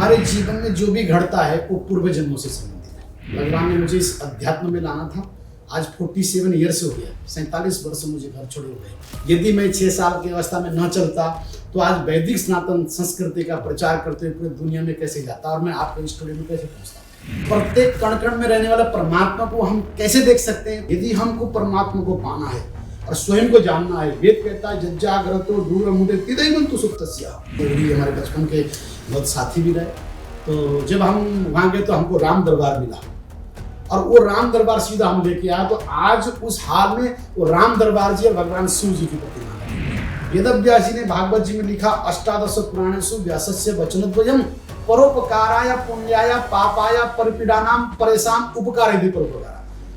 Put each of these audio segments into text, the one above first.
हमारे जीवन में जो भी घटता है वो पूर्व जन्मों से संबंधित है। भगवान ने मुझे इस अध्यात्म में लाना था। आज 47 ईयर्स हो गया, 47 वर्ष मुझे घर छोड़े हुए। यदि मैं 6 साल की अवस्था में न चलता तो आज वैदिक सनातन संस्कृति का प्रचार करते हुए पूरी दुनिया में कैसे जाता और मैं आपके स्टूडियो में कैसे पहुंचता। प्रत्येक कण कण में रहने वाला परमात्मा को हम कैसे देख सकते हैं? यदि हमको परमात्मा को पाना है और स्वयं को जानना है, वेद कहता है जज्जाग्रतो दूरमुदे तिदैवन्तु सुप्तस्य। हमारे बचपन के बहुत साथी भी रहे। तो जब हम वहाँ गए तो हमको राम दरबार मिला और वो राम दरबार सीधा हम लेके आया। तो आज उस हाल में वो राम दरबार जी और भगवान शिव जी की प्रतिमा है। वेदव्यास जी ने भागवत जी में लिखा, अष्टादश पुराणेषु व्यासस्य वचनद्वयम् परोपकाराय पुण्याय पापाय परिपीडानां परेशान उपकारेति परोपकार।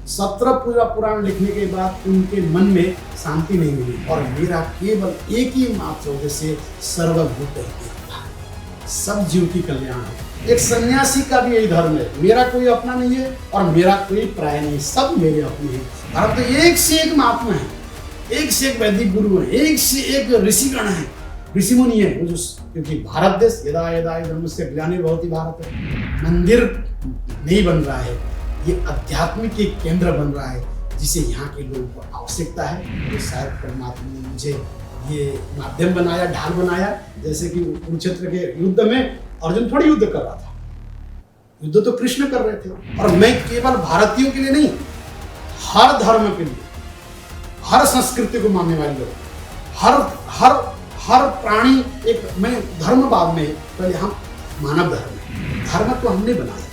17 पूरा पुराण लिखने के बाद उनके मन में शांति नहीं मिली और मेरा केवल एक ही मात्र उद्देश्य सर्वभूत सब जीव की कल्याण है। एक सन्यासी का भी यही धर्म है, मेरा कोई अपना नहीं है और मेरा कोई पराया नहीं, सब मेरे अपने हैं। भारत तो एक से एक महात्मा है, एक से एक वैदिक गुरु है, एक से एक ऋषिगण है, ऋषि मुनि है। क्योंकि भारत देश यदा यदा धर्मस्य ग्लानिर्भवति बहुत ही भारत है। मंदिर नहीं बन रहा है, ये आध्यात्मिक एक केंद्र बन रहा है जिसे यहाँ के लोगों को आवश्यकता है। तो शायद परमात्मा ने मुझे ये माध्यम बनाया, ढाल बनाया। जैसे कि कुरुक्षेत्र के युद्ध में अर्जुन थोड़ी युद्ध कर रहा था, युद्ध तो कृष्ण कर रहे थे। और मैं केवल भारतीयों के लिए नहीं, हर धर्म के लिए, हर संस्कृति को मानने वाले लोग, हर हर हर प्राणी एक, मैं धर्मवाद में पहले हम मानव धर्म है। धर्म तो हमने बनाया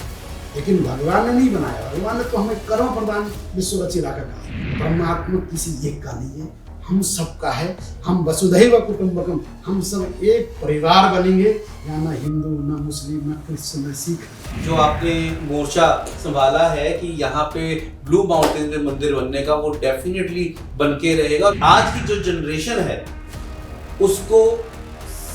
लेकिन भगवान ने नहीं बनाया। भगवान ने तो हमें कर्म प्रदान विश्व रचिता का कहा। परमात्मा किसी एक का नहीं है, हम सबका है। हम वसुधैव कुटुंबकम, हम सब एक परिवार बनेंगे। यहाँ ना हिंदू, ना मुस्लिम, ना क्रिश्चियन, ना सिख। जो आपने मोर्चा संभाला है कि यहाँ पे ब्लू माउंटेन में मंदिर बनने का, वो डेफिनेटली बन के रहेगा। आज की जो जनरेशन है उसको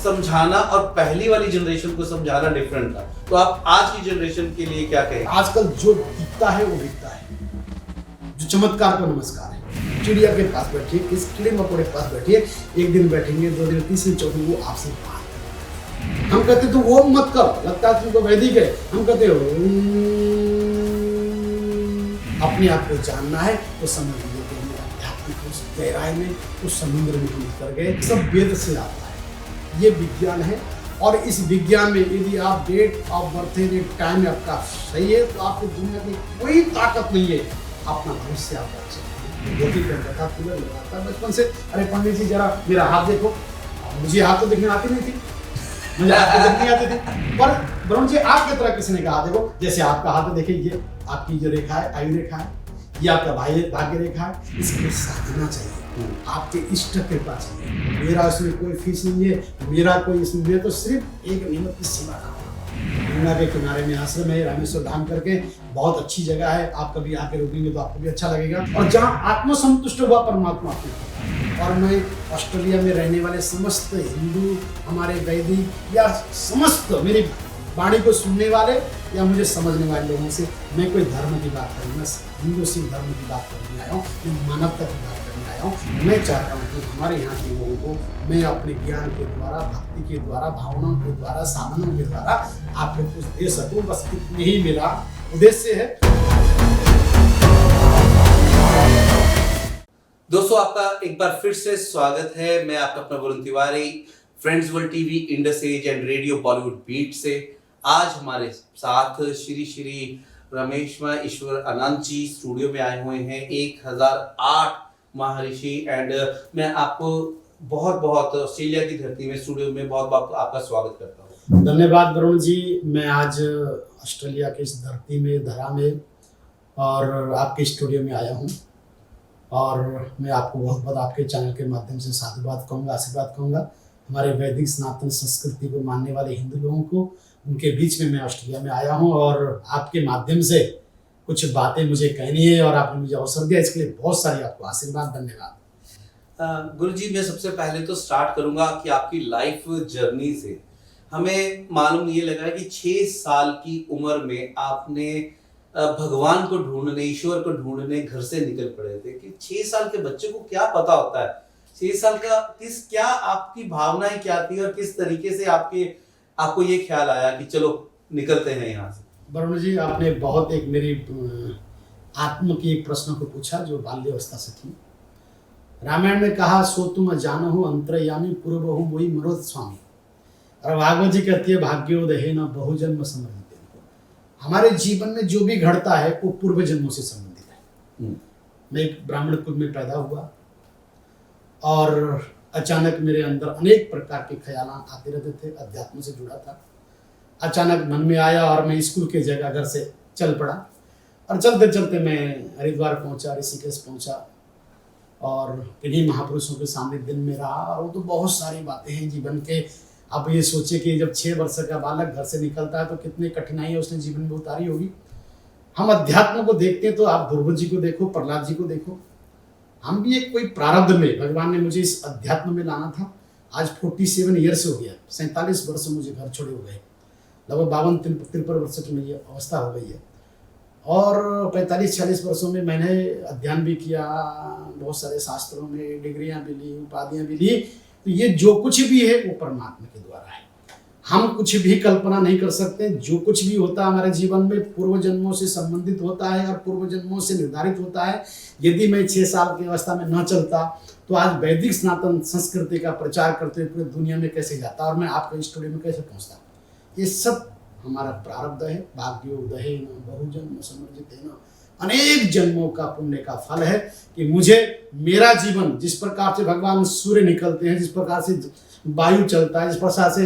समझाना और पहली वाली जनरेशन को समझाना डिफरेंट था। तो आप आज की जनरेशन के लिए क्या कहें? आजकल जो दिखता है वो बिकता है, जो चमत्कार को नमस्कार है। चिड़िया के पास बैठिए, किस कीड़े मकोड़े के पास बैठिए, एक दिन बैठेंगे, 2 दिन, 3 दिन, 4 दिन वो आपसे बात करेंगे। हम कहते तो वो मत कर, लगता है तुमको वैदिक है। हम कहते हो अपने आप को जानना है तो समझ लीजिए कि हमें आध्यात्मिक उस गहराई में, उस समुद्र में हम उतर गए। सब वेद से आता है, ये विज्ञान है। और इस विज्ञान में यदि आप date of birth date time आपका सही है तो आपको दुनिया की कोई ताकत नहीं है अपना भविष्य आप रख सकते हैं। धोती पहनता था, कूलर लगाता बचपन से। अरे पंडित जी जरा मेरा हाथ देखो, मुझे हाथ तो देखने आती नहीं थी, मुझे हाथ तो देखने आती थी। पर ब्रह्म जी आपकी तरह किसी ने कहा देखो, जैसे आपका हाथ देखिए, ये आपकी जो रेखा है आयु रेखा है, ये आपका भाग्य रेखा है। इसके साधना चाहिए, आपके इष्ट कृपा चाहिए। मेरा इसमें कोई फीस नहीं है, मेरा कोई इसमें, मैं तो सिर्फ एक नियम की सेवा कर रहा हूँ। यमुना के किनारे में आश्रम है, रामेश्वर धाम करके, बहुत अच्छी जगह है। आप कभी आके रुकेंगे तो आपको भी अच्छा लगेगा। और जहाँ आत्मसंतुष्ट हुआ परमात्मा आपको। और मैं ऑस्ट्रेलिया में रहने वाले समस्त हिंदू, हमारे वैदिक या समस्त मेरी वाणी को सुनने वाले या मुझे समझने वाले लोगों से मैं कोई धर्म की बात करूँ, मैं हिंदू सिख धर्म की बात करने आया हूँ, मैं मानवता की बात करने आया हूँ। मैं चाहता हूँ कि हमारे यहाँ के लोगों को मैं अपने ज्ञान के द्वारा, भक्ति के द्वारा, भावनाओं के द्वारा, साधनों के द्वारा आपको कुछ दे सकूँ। बस इतनी ही मेरा उद्देश्य है। दोस्तों आपका एक बार फिर से स्वागत है। मैं आपका अपना Varun Tiwari, friends world TV, Indus age and radio Bollywood beat से। आज हमारे साथ श्री श्री रमेश्वर ईश्वर अनंत जी स्टूडियो में आए हुए हैं, 1008 महर्षि। एंड मैं आपको बहुत बहुत ऑस्ट्रेलिया की धरती में स्टूडियो में बहुत बहुत आपका स्वागत करता हूँ। धन्यवाद वरुण जी। मैं आज ऑस्ट्रेलिया की इस धरती में, धरा में और आपके स्टूडियो में आया हूँ और मैं आपको बहुत बहुत आपके चैनल के माध्यम से साधुवाद कहूँगा, आशीर्वाद कहूँगा। हमारे वैदिक सनातन संस्कृति को मानने वाले हिंदू लोगों को, उनके बीच में मैं ऑस्ट्रेलिया में आया हूँ और आपके माध्यम से कुछ बातें मुझे कहनी है और आपने मुझे अवसर दिया, इसके लिए बहुत सारी आपको आशीर्वाद, धन्यवाद। गुरु जी, मैं सबसे पहले तो स्टार्ट करूंगा कि आपकी लाइफ जर्नी से। हमें मालूम ये लगा कि 6 साल की उम्र में आपने भगवान को ढूंढने, ईश्वर को ढूंढने घर से निकल पड़े थे। कि 6 साल के बच्चे को क्या पता होता है, 6 साल का क्या आपकी भावनाएं क्या थी और किस तरीके से आपके आपको ये ख्याल आया कि चलो निकलते हैं यहाँ से? वरुण जी, आपने बहुत एक मेरी आत्म की एक प्रश्न को पूछा जो बाल्यावस्था से थी। रामायण ने कहा, सो तुम जानहु अंतर्यामी पूर्वहु मोहि मरोत स्वामी। और भागवत जी कहती है, भाग्योदय न बहुजन्म समर्पित। हमारे जीवन में जो भी घटता है वो पूर्व जन्मों से संबंधित है। मैं एक ब्राह्मण कुल में पैदा हुआ और अचानक मेरे अंदर अनेक प्रकार के ख्याल आते रहते थे। अध्यात्म से जुड़ा था। अचानक मन में आया और मैं स्कूल के जगह घर से चल पड़ा और चलते चलते मैं हरिद्वार पहुंचा, ऋषिकेश पहुंचा और किन्हीं महापुरुषों के सानिध्य में रहा। और वो तो बहुत सारी बातें हैं जीवन के। आप ये सोचिए कि जब 6 वर्ष का बालक घर से निकलता है तो कितनी कठिनाइयाँ उसने जीवन में उतारी होगी। हम अध्यात्म को देखते हैं तो आप ध्रुव जी को देखो, प्रहलाद जी को देखो। हम भी एक कोई प्रारब्ध में भगवान ने मुझे इस अध्यात्म में लाना था। आज 47 ईयर्स हो गया, 47 वर्ष मुझे घर छोड़े हो गए। लगभग 52-53 वर्ष की मेरी अवस्था हो गई है और 45-46 वर्षों में मैंने अध्ययन भी किया, बहुत सारे शास्त्रों में डिग्रियां भी ली, उपाधियां भी ली। तो ये जो कुछ भी है वो परमात्मा के द्वारा है। हम कुछ भी कल्पना नहीं कर सकते। जो कुछ भी होता है हमारे जीवन में पूर्व जन्मों से संबंधित होता है और पूर्व जन्मों से निर्धारित होता है। यदि मैं 6 साल की अवस्था में न चलता तो आज वैदिक सनातन संस्कृति का प्रचार करते हुए पूरी दुनिया में कैसे जाता और मैं आपके स्टूडियो में कैसे पहुंचता। ये सब हमारा प्रारब्ध है। भाग्योदय न बहुजन्म समर्जित न, अनेक जन्मों का पुण्य का फल है कि मुझे मेरा जीवन जिस प्रकार से भगवान सूर्य निकलते हैं, जिस प्रकार से वायु चलता है, जिस प्रकार से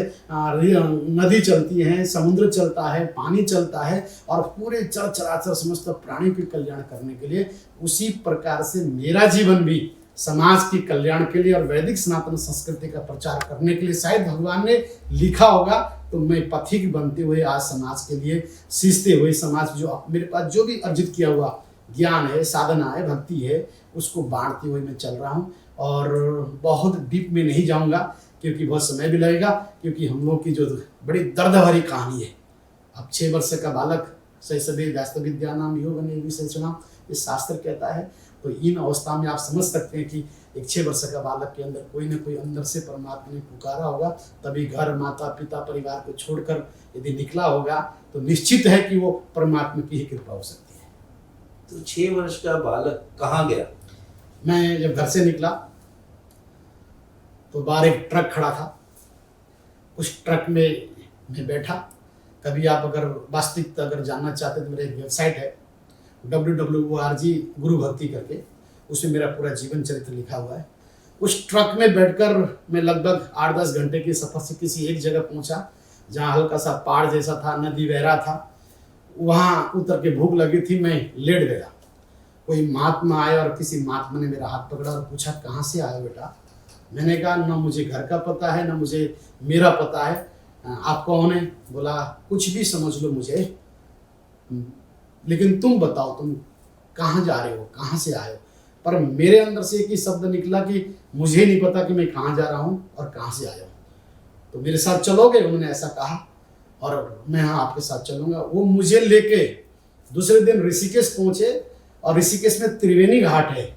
नदी चलती है, समुद्र चलता है, पानी चलता है और पूरे चर चराचर समस्त प्राणी के कल्याण करने के लिए, उसी प्रकार से मेरा जीवन भी समाज के कल्याण के लिए और वैदिक सनातन संस्कृति का प्रचार करने के लिए शायद भगवान ने लिखा होगा। तो मैं पथिक बनते हुए आज समाज के लिए सींचते हुए, समाज जो मेरे पास जो भी अर्जित किया हुआ ज्ञान है, साधना है, भक्ति है, उसको बांटते हुए मैं चल रहा हूँ। और बहुत डीप में नहीं जाऊँगा क्योंकि बहुत समय भी लगेगा, क्योंकि हम लोग की जो बड़ी दर्द भरी कहानी है। अब 6 वर्ष का बालक शैशवे व्यास्त विद्या नाम योग विशेषणाम, ये शास्त्र कहता है। तो इन अवस्था में आप समझ सकते हैं कि एक 6 वर्ष का बालक के अंदर कोई ना कोई अंदर से परमात्मा ने पुकारा होगा, तभी घर, माता पिता, परिवार को छोड़कर यदि निकला होगा तो निश्चित है कि वो परमात्मा की ही कृपा हो सकती है। तो 6 वर्ष का बालक कहाँ गया? मैं जब घर से निकला तो बाहर एक ट्रक खड़ा था। उस ट्रक में मैं बैठा। कभी आप अगर वास्तविकता अगर जानना चाहते तो मेरा एक वेबसाइट है www.org गुरु भक्ति करके, उसमें मेरा पूरा जीवन चरित्र लिखा हुआ है। उस ट्रक में बैठकर मैं लगभग 8-10 घंटे के सफ़र से किसी एक जगह पहुंचा जहां हल्का सा पहाड़ जैसा था, नदी बह रहा था। वहां उतर के भूख लगी थी, मैं लेट गया। कोई महात्मा आया और किसी महात्मा ने मेरा हाथ पकड़ा और पूछा, कहाँ से आए बेटा? मैंने कहा, ना मुझे घर का पता है, ना मुझे मेरा पता है, आप कौन है? बोला, कुछ भी समझ लो मुझे, लेकिन तुम बताओ तुम कहाँ जा रहे हो, कहाँ से आए हो? पर मेरे अंदर से एक ही शब्द निकला कि मुझे नहीं पता कि मैं कहाँ जा रहा हूँ और कहाँ से आया हूँ। तो मेरे साथ चलोगे? उन्होंने ऐसा कहा और मैं हाँ आपके साथ चलूँगा। वो मुझे लेके दूसरे दिन ऋषिकेश पहुँचे और ऋषिकेश में त्रिवेणी घाट है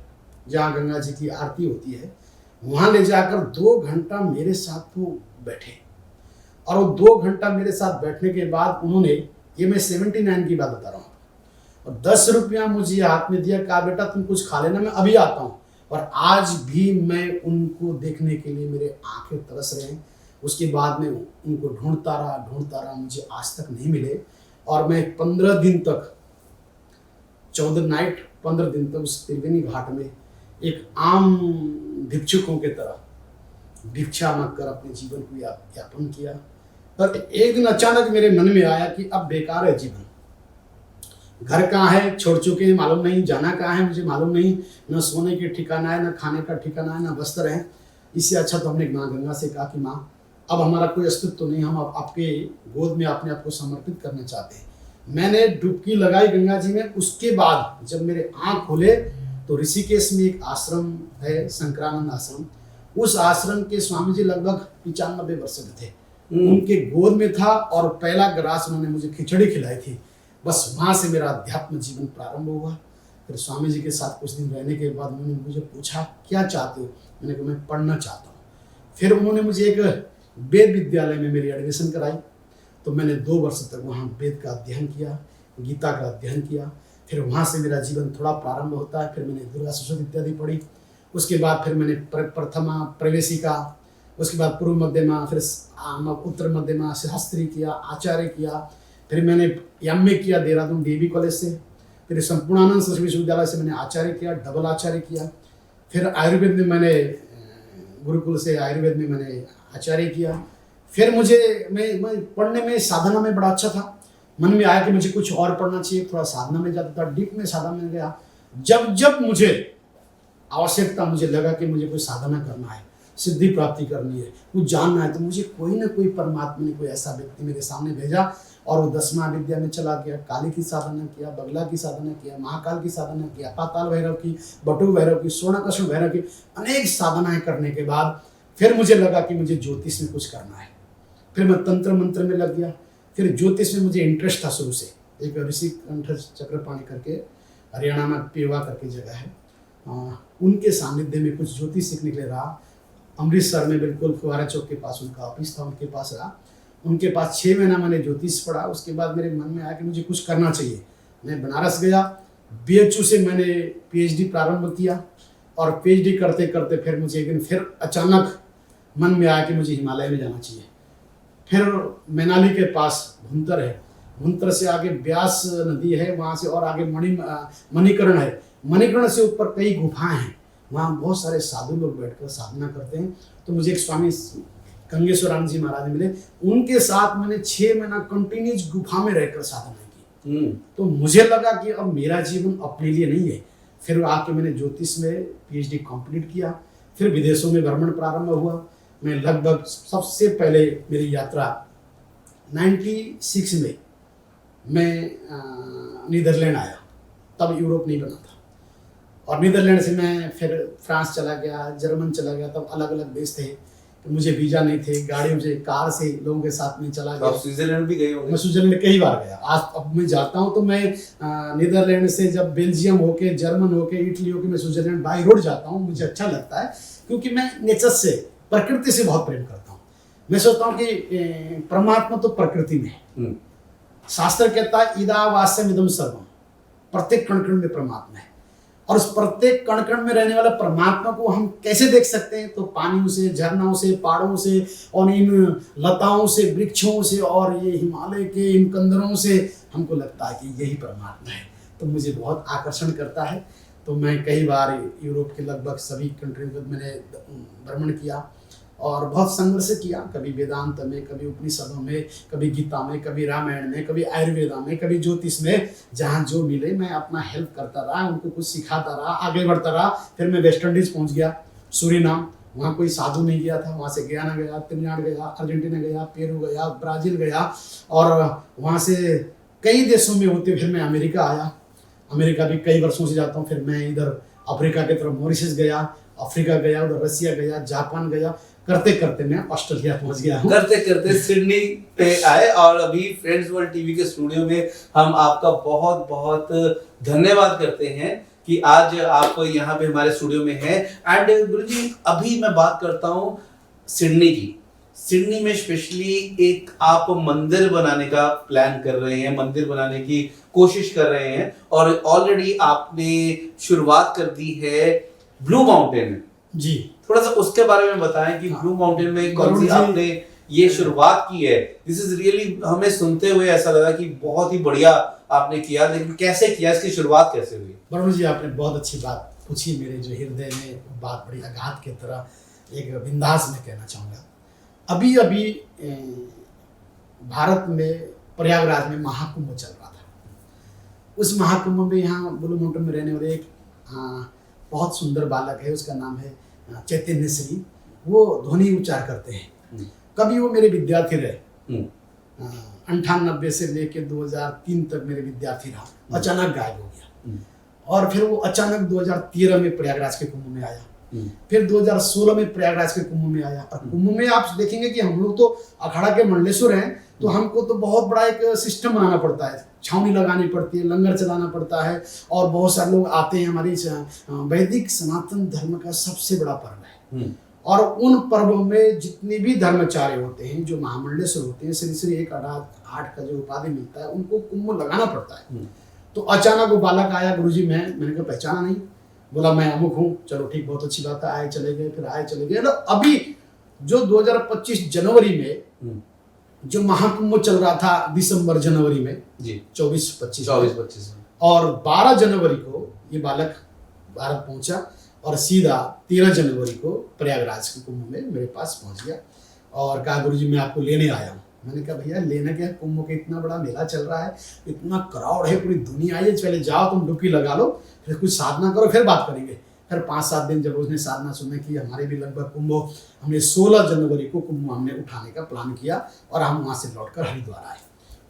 जहाँ गंगा जी की आरती होती है। वहाँ ले जाकर 2 घंटा मेरे साथ वो बैठे और वो 2 घंटा मेरे साथ बैठने के बाद उन्होंने, ये मैं 79 की बात बता रहा हूँ, और 10 रुपया मुझे हाथ में दिया, कहा बेटा तुम कुछ खा लेना, मैं अभी आता हूँ। और आज भी मैं उनको देखने के लिए मेरे आंखें तरस रहे हैं। उसके बाद में उनको ढूंढता रहा, मुझे आज तक नहीं मिले। और मैं 15 दिन तक 14 नाइट 15 दिन तक उस त्रिवेणी घाट में एक आम भिक्षुकों के तरह भिक्षा मांगकर अपने जीवन को यापन किया। पर एक दिन अचानक मेरे मन में आया कि अब बेकार है जीवन। घर कहाँ है, छोड़ चुके हैं, मालूम नहीं, जाना कहाँ है मुझे मालूम नहीं, न सोने के ठिकाना है, न खाने का ठिकाना है, न वस्त्र है। इससे अच्छा तो हमने माँ गंगा से कहा कि माँ अब हमारा कोई अस्तित्व तो नहीं, हम अब आपके गोद में अपने आप को समर्पित करना चाहते हैं। मैंने डुबकी लगाई गंगा जी में। उसके बाद जब मेरे आँख खुले तो ऋषिकेश में एक आश्रम है, शंकरानंद आश्रम। उस आश्रम के स्वामी जी लगभग 95 वर्ष के थे। उनके गोद में था और पहला ग्रास उन्होंने मुझे खिचड़ी खिलाई थी। बस वहाँ से मेरा अध्यात्म जीवन प्रारंभ हुआ। फिर स्वामी जी के साथ कुछ दिन रहने के बाद उन्होंने मुझे पूछा क्या चाहते हो? मैंने कहा मैं पढ़ना चाहता हूँ। फिर उन्होंने मुझे एक वेद विद्यालय में मेरी एडमिशन कराई। तो मैंने 2 वर्ष तक वहाँ वेद का अध्ययन किया, गीता का अध्ययन किया। फिर वहाँ से मेरा जीवन थोड़ा प्रारंभ होता है। फिर मैंने दुर्गा सप्तशती इत्यादि पढ़ी। उसके बाद फिर मैंने प्रथमा प्रवेशिका, उसके बाद पूर्व मध्यमा, फिर उत्तर मध्यमा, शास्त्री किया, आचार्य किया। फिर मैंने MA किया देहरादून DAV कॉलेज से। फिर संपूर्णानंद संस्कृत विश्वविद्यालय से मैंने आचार्य किया, डबल आचार्य किया। फिर आयुर्वेद में मैंने गुरुकुल से आयुर्वेद में मैंने आचार्य किया। फिर मुझे मैं पढ़ने में, साधना में बड़ा अच्छा था। मन में आया कि मुझे कुछ और पढ़ना चाहिए, थोड़ा साधना में जाता था, डीप में साधना में गया। जब जब मुझे आवश्यकता, मुझे लगा कि मुझे कोई साधना करना है, सिद्धि प्राप्ति करनी है, कुछ जानना है, तो मुझे कोई ना कोई परमात्मा ने कोई ऐसा व्यक्ति मेरे सामने भेजा और वो 10वां विद्या में चला गया। काली की साधना किया, बगला की साधना किया, महाकाल की साधना किया, पाताल भैरव की, बटू भैरव की, स्वर्णकृष्ण भैरव की, अनेक साधनाएं करने के बाद फिर मुझे लगा कि मुझे ज्योतिष में कुछ करना है। फिर मैं तंत्र मंत्र में लग गया। फिर ज्योतिष में मुझे इंटरेस्ट था शुरू से। एक ऋषि कंठ चक्रपाणी करके हरियाणा में पेवा करके जगह है, उनके सानिध्य में कुछ ज्योतिष सीखने के लिए रहा। अमृतसर में बिल्कुल फुहारा चौक के पास उनका ऑफिस था, उनके पास रहा। उनके पास 6 महीना मैंने ज्योतिष पढ़ा। उसके बाद मेरे मन में आया कि मुझे कुछ करना चाहिए। मैं बनारस गया, BHU से मैंने PhD प्रारंभ किया और PhD करते करते फिर मुझे एक दिन फिर अचानक मन में आया कि मुझे हिमालय में जाना चाहिए। फिर मैनाली के पास भुंतर है, भुंतर से आगे ब्यास नदी है, वहाँ से और आगे मणिकर्ण है, मणिकर्ण से ऊपर कई गुफाएं हैं, वहाँ बहुत सारे साधु लोग बैठकर साधना करते हैं। तो मुझे एक स्वामी गंगेश्वरानंद जी महाराज मिले, उनके साथ मैंने 6 महीना कंटिन्यूस गुफा में रहकर साधना की। तो मुझे लगा कि अब मेरा जीवन अपने लिए नहीं है। फिर आके मैंने ज्योतिष में PhD कंप्लीट किया। फिर विदेशों में भ्रमण प्रारंभ हुआ। मैं लगभग सबसे पहले मेरी यात्रा 96 में मैं नीदरलैंड आया, तब यूरोप नहीं बना था। और नीदरलैंड से मैं फिर फ्रांस चला गया, जर्मन चला गया, तब अलग अलग देश थे। मुझे वीजा नहीं थे, गाड़ियों से, कार से लोगों के साथ में चला गया। आप स्विट्जरलैंड भी गए होंगे? मैं स्विट्जरलैंड कई बार गया। आज अब मैं जाता हूँ तो मैं नीदरलैंड से जब बेल्जियम होके, जर्मन होके, इटली होके मैं स्विट्जरलैंड बाई रोड जाता हूँ, मुझे अच्छा लगता है, क्योंकि मैं नेचर से, प्रकृति से बहुत प्रेम करता हूँ। मैं सोचता हूँ कि परमात्मा तो प्रकृति में है। शास्त्र कहता है इदा वास्यम इदम सर्वम, प्रत्येक कण कण में परमात्मा है। और उस प्रत्येक कण कण में रहने वाला परमात्मा को हम कैसे देख सकते हैं? तो पानियों से, झरनों से, पहाड़ों से, और इन लताओं से, वृक्षों से, और ये हिमालय के इन कंदरों से हमको लगता है कि यही परमात्मा है। तो मुझे बहुत आकर्षण करता है। तो मैं कई बार यूरोप के लगभग सभी कंट्री में मैंने भ्रमण किया और बहुत संघर्ष किया, कभी वेदांत में, कभी उपनिषदों में, कभी गीता में, कभी रामायण में, कभी आयुर्वेदा में, कभी ज्योतिष में। जहाँ जो मिले मैं अपना हेल्प करता रहा, उनको कुछ सिखाता रहा, आगे बढ़ता रहा। फिर मैं वेस्ट इंडीज पहुँच गया, सूरीनाम। वहाँ कोई साधु नहीं गया था। वहाँ से गयाना गया, तमिलनाडु गया, अर्जेंटीना गया, पेरू गया, ब्राज़ील गया, और वहाँ से कई देशों में होते फिर मैं अमेरिका आया। अमेरिका भी कई वर्षों से जाता हूँ। फिर मैं इधर अफ्रीका की तरफ मॉरिशस गया, अफ्रीका गया, उधर रसिया गया, जापान गया, करते करते मैं ऑस्ट्रेलिया पहुंच गया हूं। करते करते सिडनी पे आए और अभी फ्रेंड्स वर्ल्ड टीवी के स्टूडियो में हम आपका बहुत बहुत धन्यवाद करते हैं कि आज आप यहाँ पे हमारे स्टूडियो में हैं। एंड गुरुजी, अभी मैं बात करता हूँ सिडनी की। सिडनी में स्पेशली एक आप मंदिर बनाने का प्लान कर रहे हैं, मंदिर बनाने की कोशिश कर रहे हैं, और ऑलरेडी आपने शुरुआत कर दी है ब्लू माउंटेन में। जी, थोड़ा सा उसके बारे में बताएं कि ब्लू माउंटेन में कौन सी आपने ये शुरुआत की है। दिस इज रियली, हमें सुनते हुए ऐसा लगा कि बहुत ही बढ़िया आपने किया, लेकिन कैसे किया, इसकी शुरुआत कैसे हुई? वरुण जी, आपने बहुत अच्छी बात पूछी। मेरे जो हृदय में बात बड़ी आघात की तरह, एक बिंदास में कहना चाहूँगा। अभी अभी भारत में प्रयागराज में महाकुंभ चल रहा था। उस महाकुंभ में यहाँ ब्लू माउंटेन में रहने वाले एक बहुत सुंदर बालक है, उसका नाम है चैतन्य श्री। वो ध्वनि उच्चार करते हैं। कभी वो मेरे विद्यार्थी रहे, 98 से लेके 2003 तक मेरे विद्यार्थी रहा। अचानक गायब हो गया, और फिर वो अचानक 2013 में प्रयागराज के कुंभ में आया। फिर 2016 में प्रयागराज के कुंभ में आया। और कुंभ में आप देखेंगे कि हम लोग तो अखाड़ा के मंडलेश्वर हैं, तो हमको तो बहुत बड़ा एक सिस्टम बनाना पड़ता है, छावनी लगानी पड़ती है, लंगर चलाना पड़ता है, और बहुत सारे लोग आते हैं। हमारी वैदिक सनातन धर्म का सबसे बड़ा पर्व है। और उन पर्वों में जितने भी धर्माचार्य होते हैं, जो महामंडलेश्वर होते हैं, श्री श्री 1-8 का जो उपाधि मिलता है, उनको कुंभ लगाना पड़ता है। तो अचानक वो बालक आया, गुरुजी मैंने कहा पहचाना नहीं, बोला मैं अमुक हूँ। चलो ठीक, बहुत अच्छी बात है, आए चले गए, फिर आए चले गए। अभी जो 2025 जनवरी में जो महाकुंभ चल रहा था, दिसंबर जनवरी में जी 24-25 और 12 जनवरी को ये बालक भारत पहुंचा और सीधा 13 जनवरी को प्रयागराज के कुंभ में मेरे पास पहुंच गया और कहा गुरुजी मैं आपको लेने आया हूँ। मैंने कहा भैया लेने क्या, कुंभ के इतना बड़ा मेला चल रहा है, इतना क्राउड है, पूरी दुनिया है, चले जाओ तुम डुबकी लगा लो, फिर कुछ साधना करो, फिर बात करेंगे। फिर 5-7 दिन जब उसने साधना सुनने की, हमारे भी लगभग कुंभ, हमने 16 जनवरी को कुंभ हमने उठाने का प्लान किया और हम वहाँ से लौटकर हरिद्वार आए।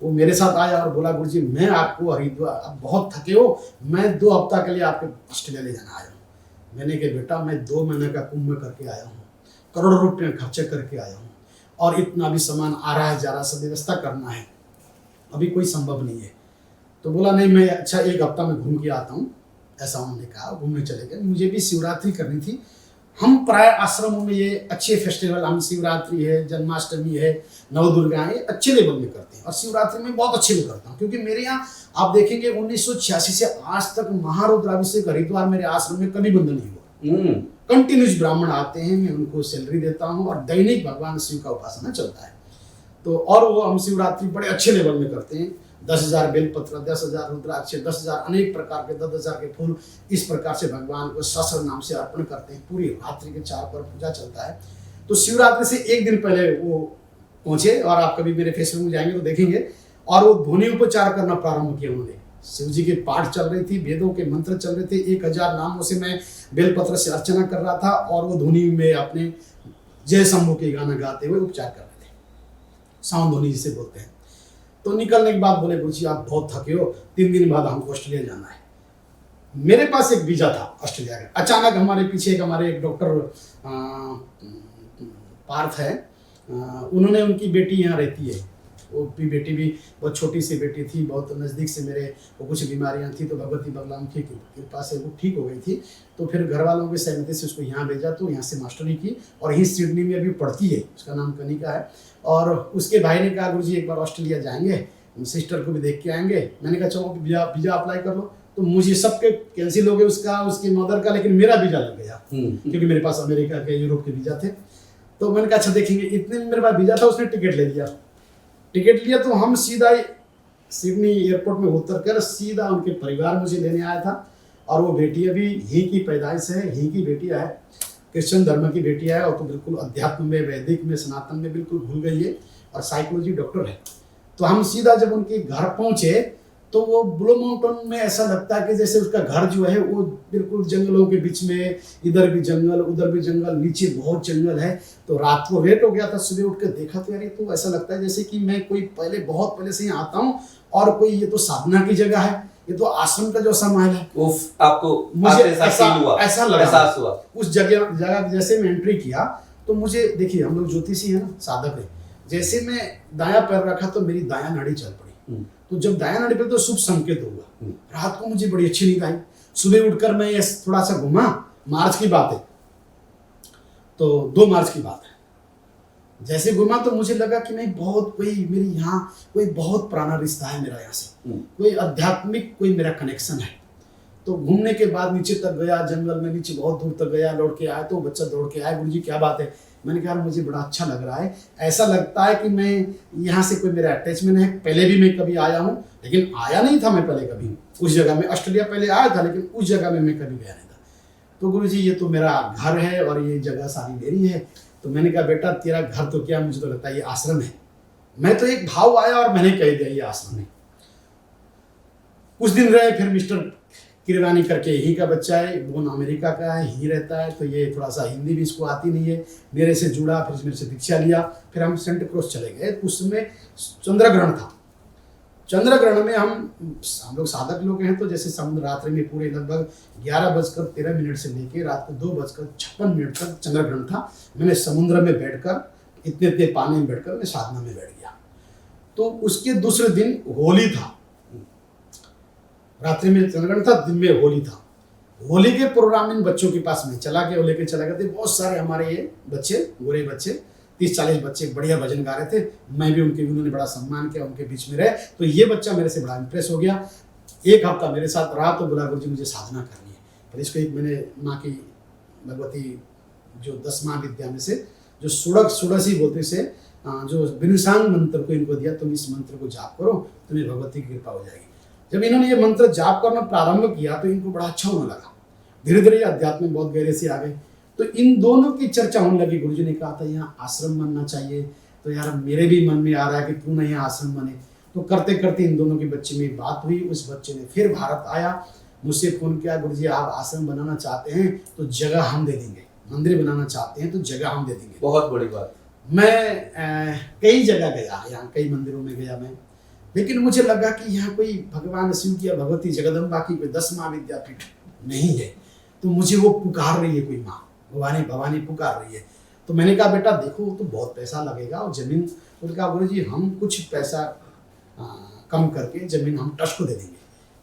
वो मेरे साथ आया और बोला गुरुजी मैं आपको हरिद्वार, अब बहुत थके हो, मैं 2 हफ्ता के लिए आपके ऑस्ट्रेलिया ले जाना आया हूँ। मैंने कहा बेटा मैं 2 महीने का कुंभ करके आया हूँ, करोड़ों रुपये खर्चे करके आया हूँ और इतना भी सामान आ रहा है, जा रहा, सब व्यवस्था करना है, अभी कोई संभव नहीं है। तो बोला नहीं मैं अच्छा 1 हफ्ता में घूम के आता हूँ, ऐसा उन्होंने कहा। घूमने चले गए। मुझे भी शिवरात्रि करनी थी। हम प्राय आश्रमों में ये अच्छे फेस्टिवल, हम शिवरात्रि है, जन्माष्टमी है, नवदुर्गा है, अच्छे लेवल में करते हैं और शिवरात्रि में बहुत अच्छे में करता हूँ, क्योंकि मेरे यहाँ आप देखेंगे 1986 से आज तक महारुद्राभिषेक हरिद्वार मेरे आश्रम में कभी बंद नहीं हुआ। कंटिन्यूस ब्राह्मण आते हैं, मैं उनको सैलरी देता हूँ और दैनिक भगवान शिव का उपासना चलता है। तो और वो हम शिवरात्रि बड़े अच्छे लेवल में करते हैं। 10,000 बेलपत्र, 10,000 रुद्राक्ष, 10,000 अनेक प्रकार के 10,000 के फूल, इस प्रकार से भगवान को सहस्र नाम से अर्पण करते हैं। पूरी रात्रि के 4 पर पूजा चलता है। तो शिवरात्रि से 1 दिन पहले वो पहुंचे और आप कभी मेरे फेसबुक में जाएंगे तो देखेंगे, और वो ध्वनि उपचार करना प्रारंभ किया उन्होंने। शिव जी के पाठ चल रही थी, वेदों के मंत्र चल रहे थे, 1000 नामों से मैं बेलपत्र से अर्चना कर रहा था और वो ध्वनि में अपने जय शंभू के गाना गाते हुए उपचार कर रहे थे, साउंड ध्वनि जिसे बोलते हैं। तो निकलने के बाद बोले गुरुजी आप बहुत थके हो, 3 दिन बाद हमको ऑस्ट्रेलिया जाना है। मेरे पास एक वीजा था ऑस्ट्रेलिया का। अचानक हमारे पीछे हमारे एक डॉक्टर पार्थ है, उन्होंने, उनकी बेटी यहाँ रहती है, वो भी बेटी भी बहुत छोटी सी बेटी थी, बहुत नज़दीक से मेरे वो कुछ बीमारियाँ थी, तो भगवती बगलाम की कृपा से वो ठीक हो गई थी। तो फिर घर वालों की सहमति से उसको यहाँ भेजा, तो यहाँ से मास्टरी की और यहीं सिडनी में अभी पढ़ती है, उसका नाम कनिका है। और उसके भाई ने कहा गुरुजी एक बार ऑस्ट्रेलिया जाएंगे, सिस्टर को भी देख के आएंगे। मैंने कहा चलो वीजा अप्लाई कर लो। तो मुझे सबके कैंसिल हो गए, उसका, उसकी मदर का, लेकिन मेरा वीजा लग गया क्योंकि मेरे पास अमेरिका के, यूरोप के वीजा थे। तो मैंने कहा अच्छा देखेंगे, इतने में मेरे पास वीजा था, उसने टिकट ले लिया। तो हम सीधा सिडनी एयरपोर्ट में उतर कर सीधा उनके परिवार मुझे लेने आया था। और वो बेटी अभी ही की पैदाइश है, ही की बेटिया है, क्रिश्चियन धर्म की बेटिया है, और तो बिल्कुल अध्यात्म में, वैदिक में, सनातन में बिल्कुल भूल गई है और साइकोलॉजी डॉक्टर है। तो हम सीधा जब उनके घर पहुंचे तो वो ब्लू माउंटेन में ऐसा लगता है कि जैसे उसका घर जो है वो बिल्कुल जंगलों के बीच में, इधर भी जंगल उधर भी जंगल, नीचे बहुत जंगल है। तो रात को लेट हो गया था, सुबह उठ कर देखा तो यार ये तो ऐसा लगता है जैसे कि मैं कोई पहले, बहुत पहले से यहाँ आता हूँ और कोई, ये तो साधना की जगह है, ये तो आश्रम का जो समाज है। आपको मुझे ऐसा लगा, एहसास हुआ उस जगह जैसे मैं एंट्री किया तो मुझे, देखिए हम लोग ज्योतिषी है ना, साधक है, जैसे मैं दायां पैर रखा तो मेरी दायां नाड़ी चल पड़ी। तो जब दायां नाड़ी पे तो शुभ संकेत हुआ। रात को मुझे बड़ी अच्छी नींद आई। सुबह उठकर मैं थोड़ा सा घूमा, मार्च की बात है, तो 2 मार्च की बात है। जैसे घूमा तो मुझे लगा कि नहीं, बहुत कोई मेरी यहाँ कोई बहुत पुराना रिश्ता है मेरा, यहाँ से कोई आध्यात्मिक कोई मेरा कनेक्शन है। तो घूमने के बाद नीचे तक गया, जंगल में नीचे बहुत दूर तक गया, लौट के आया तो बच्चा दौड़ के आया, गुरुजी क्या बात है। मैंने कहा मुझे बड़ा अच्छा लग रहा है, ऐसा लगता है कि मैं यहाँ से कोई मेरा अटैचमेंट है। पहले भी मैं कभी आया हूँ, लेकिन आया नहीं था मैं पहले कभी उस जगह में। ऑस्ट्रेलिया पहले आया था, लेकिन उस जगह में मैं कभी गया नहीं था। तो गुरुजी ये तो मेरा घर है और ये जगह सारी मेरी है। तो मैंने कहा बेटा तेरा घर तो क्या, मुझे तो लगता है ये आश्रम है। मैं तो एक भाव आया और मैंने कह दिया ये आश्रम है। कुछ दिन रहे, फिर मिस्टर किरवानी करके यही का बच्चा है, वो अमेरिका का है, ही रहता है, तो ये थोड़ा सा हिंदी भी इसको आती नहीं है, मेरे से जुड़ा, फिर मेरे से दीक्षा लिया। फिर हम सेंट क्रॉस चले गए। उस समय चंद्रग्रहण था। चंद्रग्रहण में हम लोग साधक लोग हैं, तो जैसे समुद्र रात्रि में पूरे लगभग 11:13 से लेके रात को 2:56 तक चंद्रग्रहण था। मैंने समुद्र में बैठकर, इतने पानी में बैठकर मैं साधना में बैठ गया। तो उसके दूसरे दिन होली था। रात्रि में चंद्रग्रहण था, दिन में होली था। होली के प्रोग्राम इन बच्चों के पास में चला गया, लेके चला गया थे। बहुत सारे हमारे ये बच्चे, गोरे बच्चे, 30-40 बच्चे बढ़िया भजन गा रहे थे। मैं भी उन्होंने बड़ा सम्मान किया, उनके बीच में रहे। तो ये बच्चा मेरे से बड़ा इंप्रेस हो गया। एक हफ्ता मेरे साथ रहा तो बोला गुरुजी मुझे साधना करनी है। पर इसको एक मैंने माँ की भगवती जो 10 महाविद्या में से जो षोडशी बोलते से जो विनुसांग मंत्र को इनको दिया, तुम इस मंत्र को जाप करो, तुम्हें भगवती की कृपा हो जाएगी। जब इन्होंने ये मंत्र जाप करना प्रारंभ किया तो इनको बड़ा अच्छा होने लगा। धीरे धीरे ये अध्यात्म में बहुत गहरे से आ गए। तो इन दोनों की चर्चा होने लगी। गुरुजी ने कहा था यहाँ आश्रम बनना चाहिए, तो यार मेरे भी मन में आ रहा है कि क्यों ना यहाँ आश्रम बने। तो करते करते इन दोनों के बच्चे में बात हुई। उस बच्चे ने फिर भारत आया, मुझसे फोन किया, गुरुजी आप आश्रम बनाना चाहते हैं तो जगह हम दे देंगे, मंदिर बनाना चाहते हैं तो जगह हम दे देंगे। बहुत बड़ी बात। मैं कई जगह गया, यहाँ कई मंदिरों में गया मैं, लेकिन मुझे लगा कि यहाँ कोई भगवान शिव की या भगवती जगदम्बा की कोई 10 महाविद्यापीठ नहीं है। तो मुझे वो पुकार रही है, कोई माँ भवानी पुकार रही है। तो मैंने कहा बेटा देखो तो बहुत पैसा लगेगा और जमीन। तो कहा गुरुजी हम कुछ पैसा कम करके जमीन हम ट्रस्ट को दे देंगे।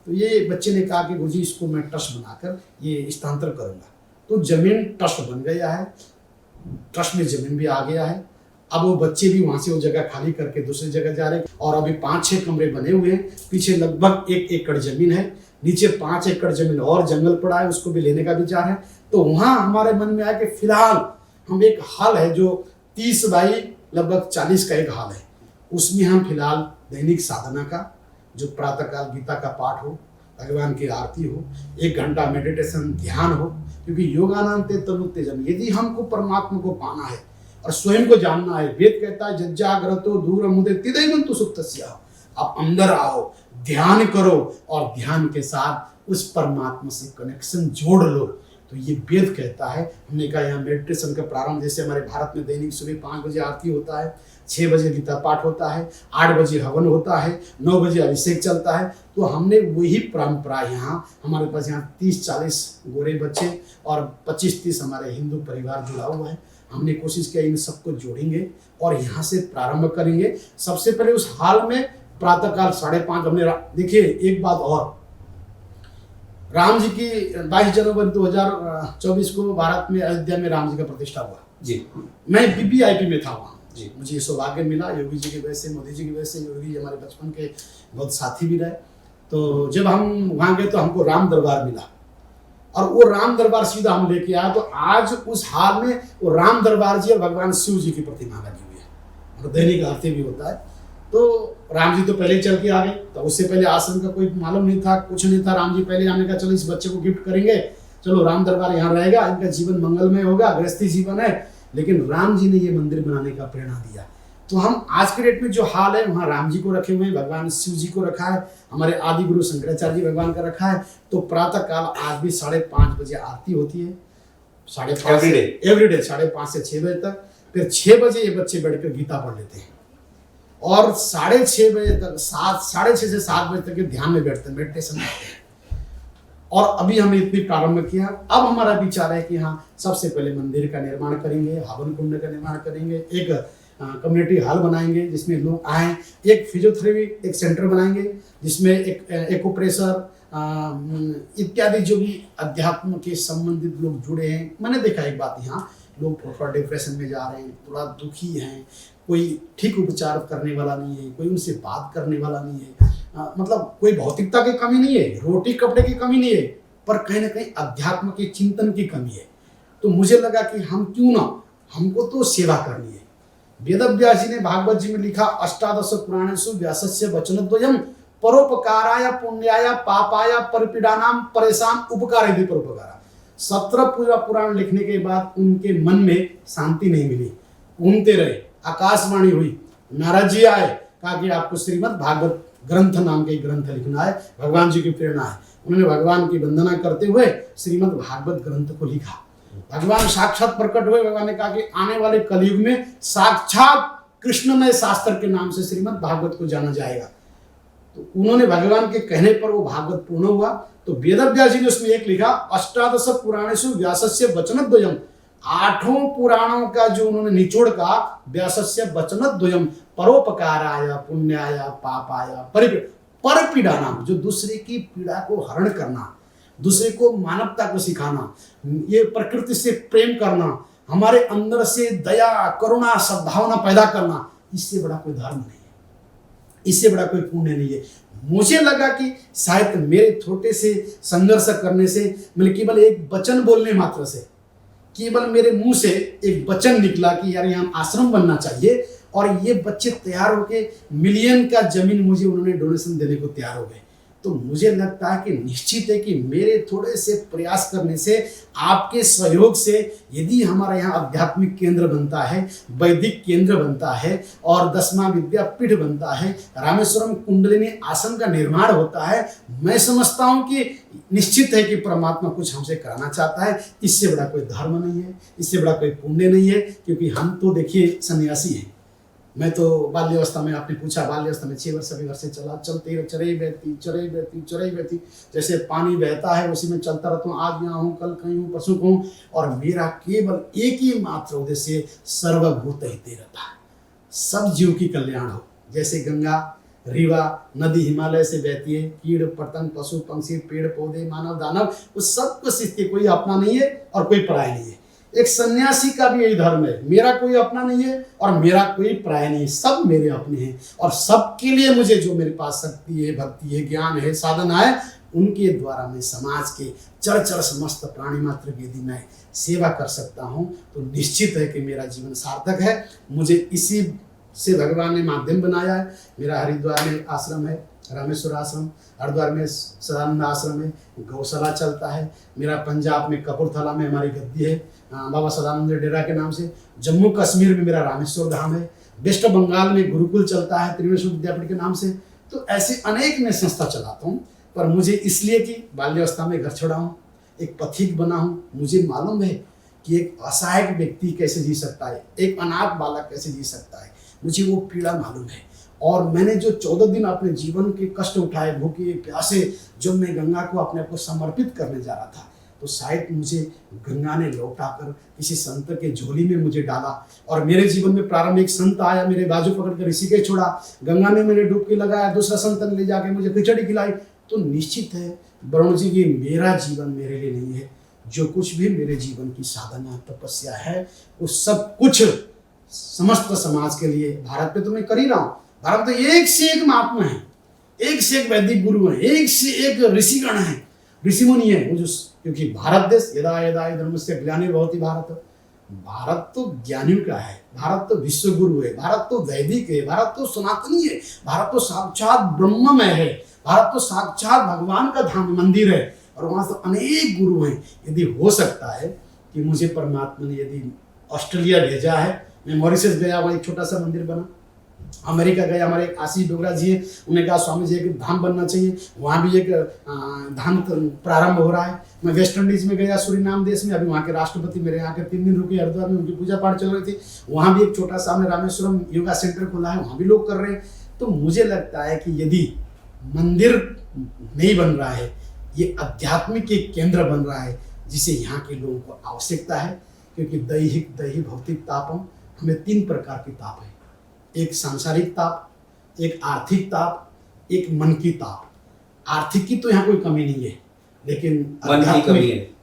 तो ये बच्चे ने कहा कि गुरुजी इसको मैं ट्रस्ट बनाकर ये स्थानांतर करूँगा। तो जमीन ट्रस्ट बन गया है, ट्रस्ट में जमीन भी आ गया है। अब वो बच्चे भी वहां से वो जगह खाली करके दूसरी जगह जा रहे हैं। और अभी 5-6 कमरे बने हुए हैं। पीछे लगभग 1 एकड़ जमीन है, नीचे 5 एकड़ जमीन और जंगल पड़ा है, उसको भी लेने का विचार है। तो वहां हमारे मन में आया कि फिलहाल हम एक हॉल है जो 30 बाई लगभग 40 का एक हॉल है, उसमें हम फिलहाल दैनिक साधना का जो प्रातःकाल गीता का पाठ हो, भगवान की आरती हो, 1 घंटा मेडिटेशन ध्यान हो। क्योंकि योगानांते तनुत्तेजम, यदि हमको परमात्मा को पाना है और स्वयं को जानना है, वेद कहता है जज्जाग्रतो दूर मुदे तिदैवंतु सुप्तस्या, आप अंदर आओ, ध्यान करो और ध्यान के साथ उस परमात्मा से कनेक्शन जोड़ लो। तो ये वेद कहता है। हमने कहा यहाँ मेडिटेशन का प्रारंभ, जैसे हमारे भारत में दैनिक सुबह 5 बजे आरती होता है, 6 बजे गीता पाठ होता है, 8 बजे हवन होता है, 9 बजे अभिषेक चलता है। तो हमने वही परंपरा यहाँ, हमारे पास यहाँ 30-40 गोरे बच्चे और 25-30 हमारे हिंदू परिवार जुड़ा हुआ है। हमने कोशिश किया इन सबको जोड़ेंगे और यहाँ से प्रारंभ करेंगे। सबसे पहले उस हाल में प्रातःकाल 5:30 हमने देखिए एक बात और, राम जी की 22 जनवरी 2024 को भारत में अयोध्या में राम जी का प्रतिष्ठा हुआ जी। मैं वीवीआईपी में था वहाँ जी। मुझे सौभाग्य मिला, योगी जी की वजह से, मोदी जी की वजह से। योगी जी हमारे बचपन के बहुत साथी भी रहे। तो जब हम वहाँ गए तो हमको राम दरबार मिला और वो राम दरबार सीधा हम लेके आया। तो आज उस हाल में वो राम दरबार जी और भगवान शिव जी की प्रतिमा लगी हुई है और दैनिक आरती भी होता है। तो राम जी तो पहले चल के आ गए, तो उससे पहले आश्रम का कोई मालूम नहीं था, कुछ नहीं था। राम जी पहले हमने कहा चलो इस बच्चे को गिफ्ट करेंगे, चलो राम दरबार यहाँ रहेगा, इनका जीवन मंगलमय होगा, गृहस्थी जीवन है। लेकिन राम जी ने ये मंदिर बनाने का प्रेरणा दिया। तो हम आज के डेट में जो हाल है वहाँ राम जी को रखे हुए हैं, भगवान शिव जी को रखा है, हमारे आदि गुरु शंकराचार्य जी भगवान का रखा है। तो प्रातः काल आज भी 5:30 बजे आरती होती है, 5:30 एवरीडे 5:30 से 6 बजे तक। फिर 6 बजे ये बच्चे बैठकर गीता पढ़ लेते हैं और 6:30 बजे तक 6:30 से 7 बजे तक ध्यान में बैठते हैं, मेडिटेशन करते हैं। और अभी हमने इतनी प्रारंभ किया। अब हमारा विचार है कि हाँ सबसे पहले मंदिर का निर्माण करेंगे, हवन कुंड का निर्माण करेंगे, एक कम्युनिटी हॉल बनाएंगे जिसमें लोग आएँ, एक फिजियोथेरेपी एक सेंटर बनाएंगे जिसमें एक एक्यूप्रेशर इत्यादि जो भी अध्यात्म के संबंधित लोग जुड़े हैं। मैंने देखा एक बात, यहाँ लोग थोड़ा डिप्रेशन में जा रहे हैं, थोड़ा दुखी हैं, कोई ठीक उपचार करने वाला नहीं है, कोई उनसे बात करने वाला नहीं है। मतलब कोई भौतिकता की कमी नहीं है, रोटी कपड़े की कमी नहीं है, पर कहीं ना कहीं अध्यात्म के चिंतन की कमी है। तो मुझे लगा कि हम क्यों ना, हमको तो सेवा करनी है। वेदव्यास जी ने भागवत जी में लिखा, 18 पुराणेषु व्यासस्य वचनद्वयम् परोपकाराय पुण्याय पापाय परिपीडानां परेशान उपकारेति परोपकारा। 17 पूरा पुराण लिखने के बाद उनके मन में शांति नहीं मिली, घूमते रहे। आकाशवाणी हुई, नारद जी आए, कहा कि आपको श्रीमद् भागवत ग्रंथ नाम के ग्रंथ लिखना है, भगवान जी की प्रेरणा है। उन्होंने भगवान की वंदना करते हुए श्रीमद् भागवत ग्रंथ को लिखा। भगवान साक्षात प्रकट हुए। भगवान ने कहा कि आने वाले कलयुग में साक्षात कृष्णमय शास्त्र के नाम से श्रीमद् भागवत को जाना जाएगा। तो उन्होंने भगवान के कहने पर वो भागवत पूर्ण हुआ। तो वेदव्यास जी ने उसमें एक लिखा, 18 पुराणेषु व्यासस्य वचनद्वयम्, 8 पुराणों का जो उन्होंने निचोड़ का, व्यासस्य वचनद्वयम् परोपकाराय पुण्याय पापाय परिपीडानां, जो दूसरे की पीड़ा को हरण करना, दूसरे को मानवता को सिखाना, ये प्रकृति से प्रेम करना, हमारे अंदर से दया, करुणा, सद्भावना पैदा करना, इससे बड़ा कोई धर्म नहीं है, इससे बड़ा कोई पुण्य नहीं है। मुझे लगा कि शायद मेरे छोटे से संघर्ष करने से, मतलब केवल एक वचन बोलने मात्र से, केवल मेरे मुंह से एक वचन निकला कि यार यहाँ आश्रम बनना चाहिए, और ये बच्चे तैयार होके मिलियन का जमीन मुझे उन्होंने डोनेशन देने को तैयार हो गए। तो मुझे लगता है कि निश्चित है कि मेरे थोड़े से प्रयास करने से, आपके सहयोग से, यदि हमारा यहाँ आध्यात्मिक केंद्र बनता है, वैदिक केंद्र बनता है और 10वां विद्यापीठ बनता है, रामेश्वरम कुंडलिनी आश्रम का निर्माण होता है, मैं समझता हूँ कि निश्चित है कि परमात्मा कुछ हमसे कराना चाहता है। इससे बड़ा कोई धर्म नहीं है, इससे बड़ा कोई पुण्य नहीं है, क्योंकि हम तो देखिए सन्यासी हैं। मैं तो बाल्यावस्था में, आपने पूछा, बाल्यावस्था में 6 वर्ष अभी घर से चला, चलते चरई बहती, जैसे पानी बहता है उसी में चलता रहता हूँ। आज यहाँ हूँ, कल कहीं हूँ, परसों हूँ, और मेरा केवल एक ही मात्र उद्देश्य सर्वभूत हिते रहता है, सब जीव की कल्याण हो। जैसे गंगा, रीवा, नदी हिमालय से बहती है, कीड़ पतंग, पशु पंक्षी, पेड़ पौधे, मानव दानव, वो सबको सीखते, कोई अपना नहीं है और कोई पराया नहीं है। एक सन्यासी का भी यही धर्म है, मेरा कोई अपना नहीं है और मेरा कोई पराया नहीं है, सब मेरे अपने हैं, और सबके लिए मुझे जो मेरे पास शक्ति है, भक्ति है, ज्ञान है, साधना है, उनके द्वारा मैं समाज के चर समस्त प्राणी मात्र की यदि मैं सेवा कर सकता हूँ तो निश्चित है कि मेरा जीवन सार्थक है। मुझे इसी से भगवान ने माध्यम बनाया है। मेरा हरिद्वार में आश्रम है, रामेश्वर आश्रम, हरिद्वार में सदानंद आश्रम है, गौशाला चलता है। मेरा पंजाब में कपूरथला में हमारी गद्दी है बाबा सदानंद डेरा के नाम से। जम्मू कश्मीर में मेरा रामेश्वर धाम है। वेस्ट बंगाल में गुरुकुल चलता है त्रिवेणी विद्यापीठ के नाम से। तो ऐसे अनेक मैं संस्था चलाता हूँ, पर मुझे इसलिए कि बाल्यावस्था में घर छोड़ा हूँ, एक पथिक बना हूँ। मुझे मालूम है कि एक असहाय व्यक्ति कैसे जी सकता है, एक अनाथ बालक कैसे जी सकता है, मुझे वो पीड़ा मालूम है। और मैंने जो 14 दिन अपने जीवन के कष्ट उठाए, भूखे प्यासे, जब मैं गंगा को अपने आप को समर्पित करने जा रहा था, तो शायद मुझे गंगा ने लौटाकर किसी संत के झोली में मुझे डाला। और मेरे जीवन में प्रारंभ एक संत आया, मेरे बाजू पकड़ कर ऋषिकेश छोड़ा, गंगा में मैंने डुबकी लगाया, दूसरा संत ने ले जाके मुझे खिचड़ी खिलाई। तो निश्चित है वरुण जी कि मेरा जीवन मेरे लिए नहीं है, जो कुछ भी मेरे जीवन की साधना तपस्या है वो सब कुछ समस्त समाज के लिए। भारत पे तो मैं कर ही रहा हूँ, भारत में तो एक से एक महात्मा है, एक से एक वैदिक गुरु है, एक से एक ऋषिगण है, ऋषि मुनि है। वो जो, क्योंकि भारत देश यदा यदा धर्मस्य ग्लानिर्भवति भारत, भारत तो ज्ञानियों का है, भारत तो विश्व गुरु है, भारत तो वैदिक है, भारत तो सनातनी है, भारत तो साक्षात ब्रह्ममय है, भारत तो साक्षात भगवान का धाम मंदिर है, और वहां तो अनेक गुरु हैं। यदि हो सकता है कि मुझे परमात्मा ने यदि ऑस्ट्रेलिया भेजा है, मैं मॉरिशस गया, वहाँ एक छोटा सा मंदिर बना, अमेरिका गया, हमारे एक आशीष डोगरा जी है, उन्हें कहा स्वामी जी एक धाम बनना चाहिए, वहाँ भी एक धाम प्रारंभ हो रहा है। मैं वेस्ट इंडीज में गया, सूरीनाम देश में, अभी वहाँ के राष्ट्रपति मेरे यहाँ के 3 दिन रुके हरिद्वार में, उनकी पूजा पाठ चल रही थी, वहाँ भी एक छोटा सा हमने रामेश्वरम योगा सेंटर खोला है, वहाँ भी लोग कर रहे हैं। तो मुझे लगता है कि यदि मंदिर नहीं बन रहा है, ये आध्यात्मिक एक केंद्र बन रहा है जिसे यहाँ के लोगों को आवश्यकता है। क्योंकि दैहिक भौतिक तापों, हमें 3 प्रकार के ताप है, एक सांसारिक ताप, एक आर्थिक ताप, एक मन की ताप। आर्थिक की तो यहाँ कोई कमी नहीं है, लेकिन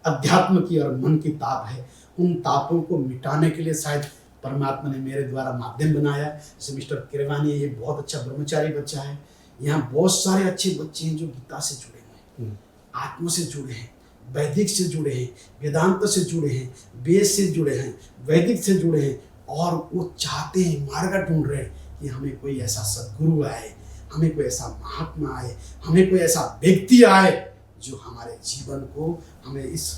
अध्यात्म की और मन की ताप है। उन तापों को मिटाने के लिए शायद परमात्मा ने मेरे द्वारा माध्यम बनाया। जैसे मिस्टर किरवानी, ये बहुत अच्छा ब्रह्मचारी बच्चा है। यहाँ बहुत सारे अच्छे बच्चे हैं जो गीता से जुड़े हुए हैं, आत्मा से जुड़े हैं, वैदिक से जुड़े हैं, वेदांत से जुड़े हैं, वेद से जुड़े हैं, वैदिक से जुड़े हैं, और वो चाहते हैं, मार्ग ढूंढ रहे हैं कि हमें कोई ऐसा सद्गुरु आए, हमें कोई ऐसा महात्मा आए, हमें कोई ऐसा व्यक्ति आए जो हमारे जीवन को, हमें इस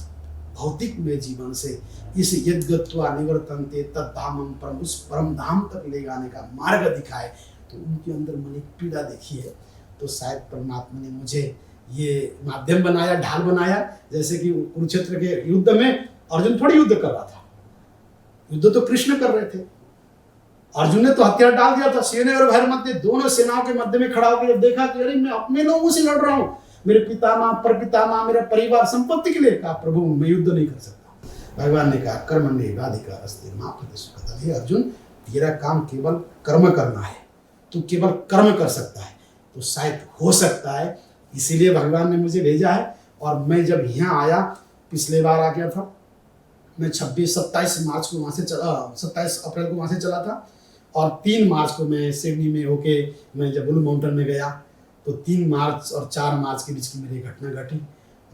भौतिक में जीवन से इस यद्गत्वा निवर्तन्ते तद्धामम परम, उस परम धाम तक ले जाने का मार्ग दिखाए। तो उनके अंदर मन एक पीड़ा देखी है, तो शायद परमात्मा ने मुझे ये माध्यम बनाया, ढाल बनाया। जैसे कि कुरुक्षेत्र के युद्ध में अर्जुन थोड़ी युद्ध कर रहा था, युद्ध तो कृष्ण कर रहे थे। अर्जुन ने तो हथियार डाल दिया था, सेना और भैर मध्य, दोनों सेनाओं के मध्य में खड़ा होकर देखा कि अरे मैं अपने लोगों से लड़ रहा हूँ, मेरे पितामह परपितामह मेरा परिवार संपत्ति के लिए। कहा प्रभु मैं युद्ध नहीं कर सकता। भगवान ने कहा कर्मण्येवाधिकारस्ते मा फलेषु कदाचन। हे अर्जुन, तेरा काम केवल कर्म करना है, तू केवल कर्म कर सकता है। तो शायद हो सकता है इसीलिए भगवान ने मुझे भेजा है। और मैं जब यहाँ आया, पिछले बार आ गया था मैं 27 मार्च को वहाँ से चला, 27 अप्रैल को वहाँ से चला था, और 3 मार्च को मैं सिडनी में होके मैं जब ब्लू माउंटेन में गया, तो 3 मार्च और 4 मार्च के बीच की मेरी घटना घटी।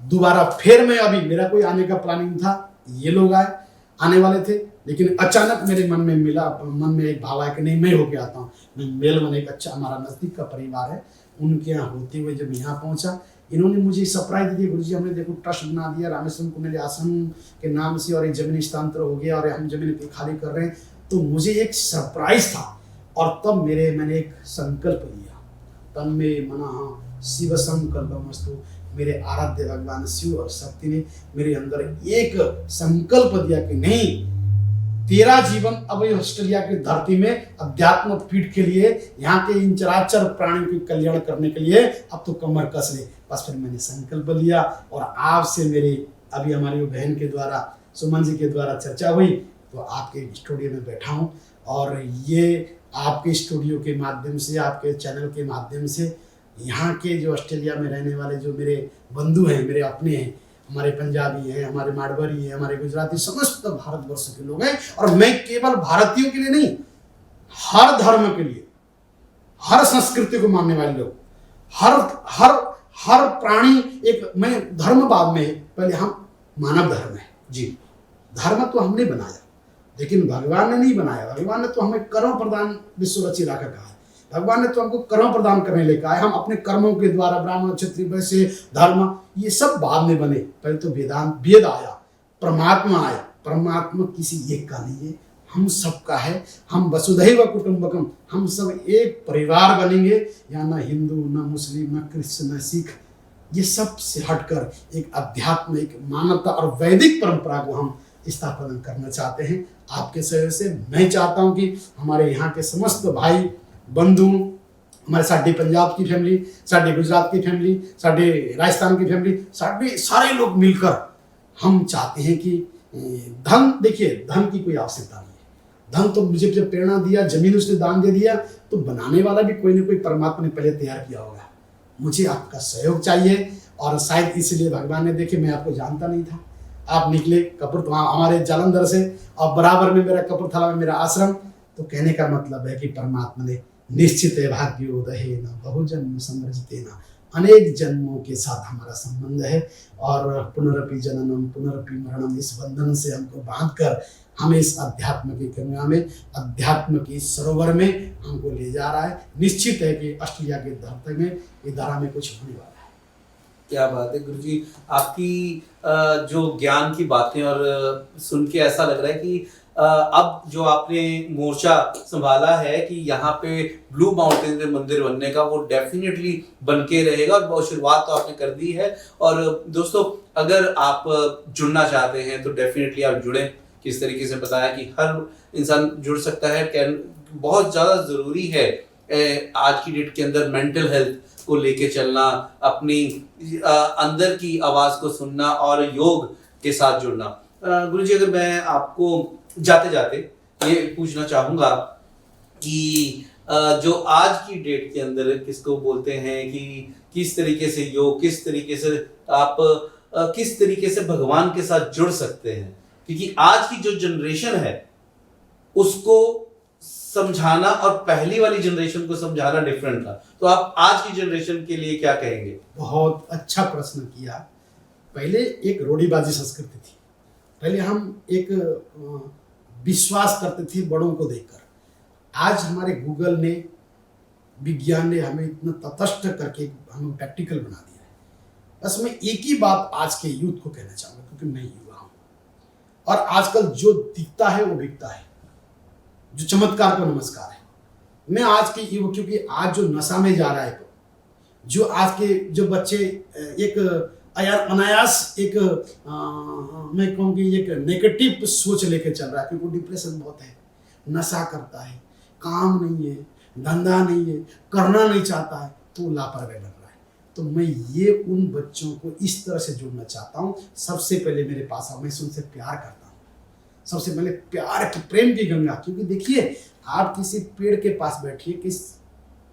दोबारा फिर मैं, अभी मेरा कोई आने का प्लानिंग था, ये लोग आने वाले थे, लेकिन अचानक मेरे मन में एक भाव आया कि नहीं, मैं होके आता हूँ। मैं मेलबर्न, एक अच्छा हमारा नज़दीक का परिवार है, उनके यहाँ होते हुए जब यहाँ पहुँचा, इन्होंने मुझे सरप्राइज दिया, गुरुजी हमने देखो ट्रस्ट बना दिया रामेश्वरम को मेरे आश्रम के नाम से, और एक जमीन हस्तांतर हो गया और हम जमीन खाली कर रहे हैं। तो मुझे एक सरप्राइज था, और तब मैंने एक संकल्प लिया, तन्मे मनः शिव संकल्पमस्तु। मेरे आराध्य भगवान शिव और शक्ति ने मेरे अंदर एक संकल्प दिया कि नहीं, तेरा जीवन अब ऑस्ट्रेलिया की धरती में अध्यात्म पीठ के लिए, यहाँ के इन चराचर प्राणियों के कल्याण करने के लिए अब तो कमर कस ले। बस फिर मैंने संकल्प लिया, और आपसे मेरी अभी हमारी बहन के द्वारा, सुमन जी के द्वारा चर्चा हुई, तो आपके स्टूडियो में बैठा हूँ, और ये आपके स्टूडियो के माध्यम से, आपके चैनल के माध्यम से यहाँ के जो ऑस्ट्रेलिया में रहने वाले जो मेरे बंधु हैं, मेरे अपने हैं, हमारे पंजाबी हैं, हमारे मारवाड़ी हैं, हमारे गुजराती, समस्त भारतवर्ष के लोग हैं। और मैं केवल भारतीयों के लिए नहीं, हर धर्म के लिए, हर संस्कृति को मानने वाले लोग, हर प्राणी, एक मैं धर्मवाद में, पहले हम मानव धर्म है जी, धर्म तो हमने बनाया, लेकिन भगवान ने नहीं बनाया। भगवान ने तो हमें कर्म प्रदान विश्व रचि राखा कहा है, भगवान ने तो हमको कर्म प्रदान करने ले कहा है। हम अपने कर्मों के द्वारा ब्राह्मण, क्षत्रिय, वैश्य, धर्म, ये सब बाद में बने, पहले तो वेद आया, परमात्मा आया। परमात्मा किसी एक का नहीं है, हम सबका है। हम वसुधैव कुटुंबकम, हम सब एक परिवार बनेंगे। यहाँ ना हिंदू, ना मुस्लिम, ना क्रिश्चियन, ना सिख, ये सब से हटकर एक अध्यात्म, एक मानवता और वैदिक परंपरा को हम स्थापना करना चाहते हैं। आपके सहयोग से मैं चाहता हूँ कि हमारे यहाँ के समस्त भाई बंधु, हमारे साढ़े पंजाब की फैमिली, साढ़े गुजरात की फैमिली, साढ़े राजस्थान की फैमिली, सारे लोग मिलकर हम चाहते हैं कि धन, देखिए धन की कोई आवश्यकता नहीं है। धन तो मुझे जब प्रेरणा दिया, जमीन उसने दान दे दिया, तो बनाने वाला भी कोई ना कोई परमात्मा ने पहले तैयार किया होगा। मुझे आपका सहयोग चाहिए, और शायद इसलिए भगवान ने, देखिए मैं आपको जानता नहीं था, आप निकले कपूरथला हमारे जालंधर से, और बराबर में मेरा कपूरथला में मेरा आश्रम, तो कहने का मतलब है कि परमात्मा ने निश्चित है भाग्योदय न बहुजन्म समर्जितेना, अनेक जन्मों के साथ हमारा संबंध है, और पुनरपि जननम पुनरपि मरणम, इस बंधन से हमको बांधकर हमें इस अध्यात्म की गंगा में, अध्यात्म की सरोवर में हमको ले जा रहा है। निश्चित है कि ऑस्ट्रेलिया की धरती में, इस धारा में कुछ होने वाला है। क्या बात है गुरुजी, आपकी जो ज्ञान की बातें और सुन के ऐसा लग रहा है कि अब जो आपने मोर्चा संभाला है कि यहाँ पे ब्लू माउंटेन में मंदिर बनने का, वो डेफिनेटली बन के रहेगा, और बहुत शुरुआत तो आपने कर दी है। और दोस्तों, अगर आप जुड़ना चाहते हैं तो डेफिनेटली आप जुड़ें। किस तरीके से बताया कि हर इंसान जुड़ सकता है, बहुत ज़्यादा ज़रूरी है आज की डेट के अंदर मेंटल हेल्थ को लेके चलना, अपनी अंदर की आवाज़ को सुनना और योग के साथ जुड़ना। गुरुजी, अगर मैं आपको जाते जाते ये पूछना चाहूँगा कि जो आज की डेट के अंदर किसको बोलते हैं कि किस तरीके से योग, किस तरीके से आप किस तरीके से भगवान के साथ जुड़ सकते हैं, क्योंकि आज की जो जनरेशन है उसको समझाना और पहली वाली जनरेशन को समझाना डिफरेंट था। तो आप आज की जनरेशन के लिए क्या कहेंगे? बहुत अच्छा प्रश्न किया। पहले एक रोड़ीबाजी संस्कृति थी, पहले हम एक विश्वास करते थे बड़ों को देखकर। आज हमारे गूगल ने, विज्ञान ने हमें इतना तटस्थ करके हमें प्रैक्टिकल बना दिया है। बस मैं एक ही बात आज के यूथ को कहना चाहूँगा, क्योंकि मैं युवा हूँ, और आजकल जो दिखता है वो बिकता है, जो चमत्कार को नमस्कार है। मैं आज के युवा, क्योंकि आज जो नशा में जा रहा है, जो आज के जो बच्चे एक अनायास एक मैं कहूँगी एक नेगेटिव सोच लेके चल रहा है, क्योंकि डिप्रेशन बहुत है, नशा करता है, काम नहीं है, धंधा नहीं है, करना नहीं चाहता है, तो लापरवाही बन रहा है। तो मैं ये उन बच्चों को इस तरह से जोड़ना चाहता हूँ। सबसे पहले मेरे पास आओ, मैं उनसे प्यार करता हूँ, सबसे पहले प्यार की, प्रेम की गंगा। क्योंकि देखिए, आप किसी पेड़ के पास बैठिए,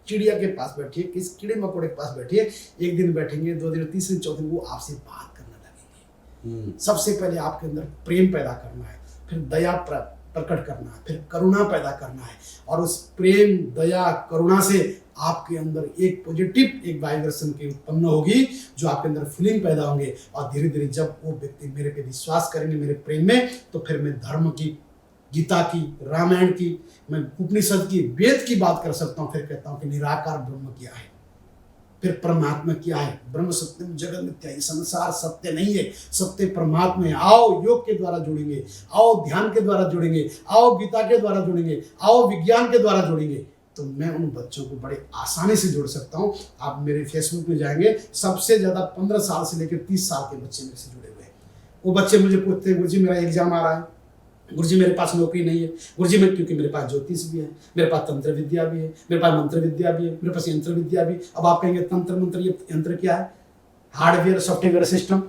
चिड़िया के पास बैठिए, किसी कीड़े मकोड़े के पास बैठिए, एक दिन बैठेंगे, 2 दिन, तीसरे चौथे दिन वो आपसे बात करने लगेंगे। सबसे पहले आपके अंदर प्रेम पैदा करना है, फिर दया प्रकट करना है, फिर करुणा पैदा करना है, और उस प्रेम, दया, करुणा से आपके अंदर एक पॉजिटिव एक वाइब्रेशन की उत्पन्न होगी, जो आपके अंदर फीलिंग पैदा होंगे, और धीरे धीरे जब वो व्यक्ति मेरे पे विश्वास करेंगे, मेरे प्रेम में, तो फिर मैं धर्म की, गीता की, रामायण की, मैं उपनिषद की, वेद की बात कर सकता हूँ। फिर कहता हूँ कि निराकार ब्रह्म क्या है, फिर परमात्मा क्या है। ब्रह्म सत्यम जगत मिथ्या, ये संसार सत्य नहीं है, सत्य परमात्मा है। आओ योग के द्वारा जुड़ेंगे, आओ ध्यान के द्वारा जुड़ेंगे, आओ गीता के द्वारा जुड़ेंगे, आओ विज्ञान के द्वारा जुड़ेंगे, तो मैं उन बच्चों को बड़े आसानी से जोड़ सकता हूँ। आप मेरे फेसबुक में जाएंगे, सबसे ज़्यादा 15 साल से लेकर 30 साल के बच्चे मेरे से जुड़े हुए हैं। वो बच्चे मुझे पूछते हैं, गुरुजी मेरा एग्जाम आ रहा है, गुरुजी मेरे पास नौकरी नहीं है, गुरुजी मैं, क्योंकि मेरे पास ज्योतिष भी है, मेरे पास तंत्र विद्या भी है, मेरे पास मंत्र विद्या भी है, मेरे पास यंत्र विद्या भी। अब आप कहेंगे तंत्र मंत्र, ये यंत्र क्या है? Hardware software system,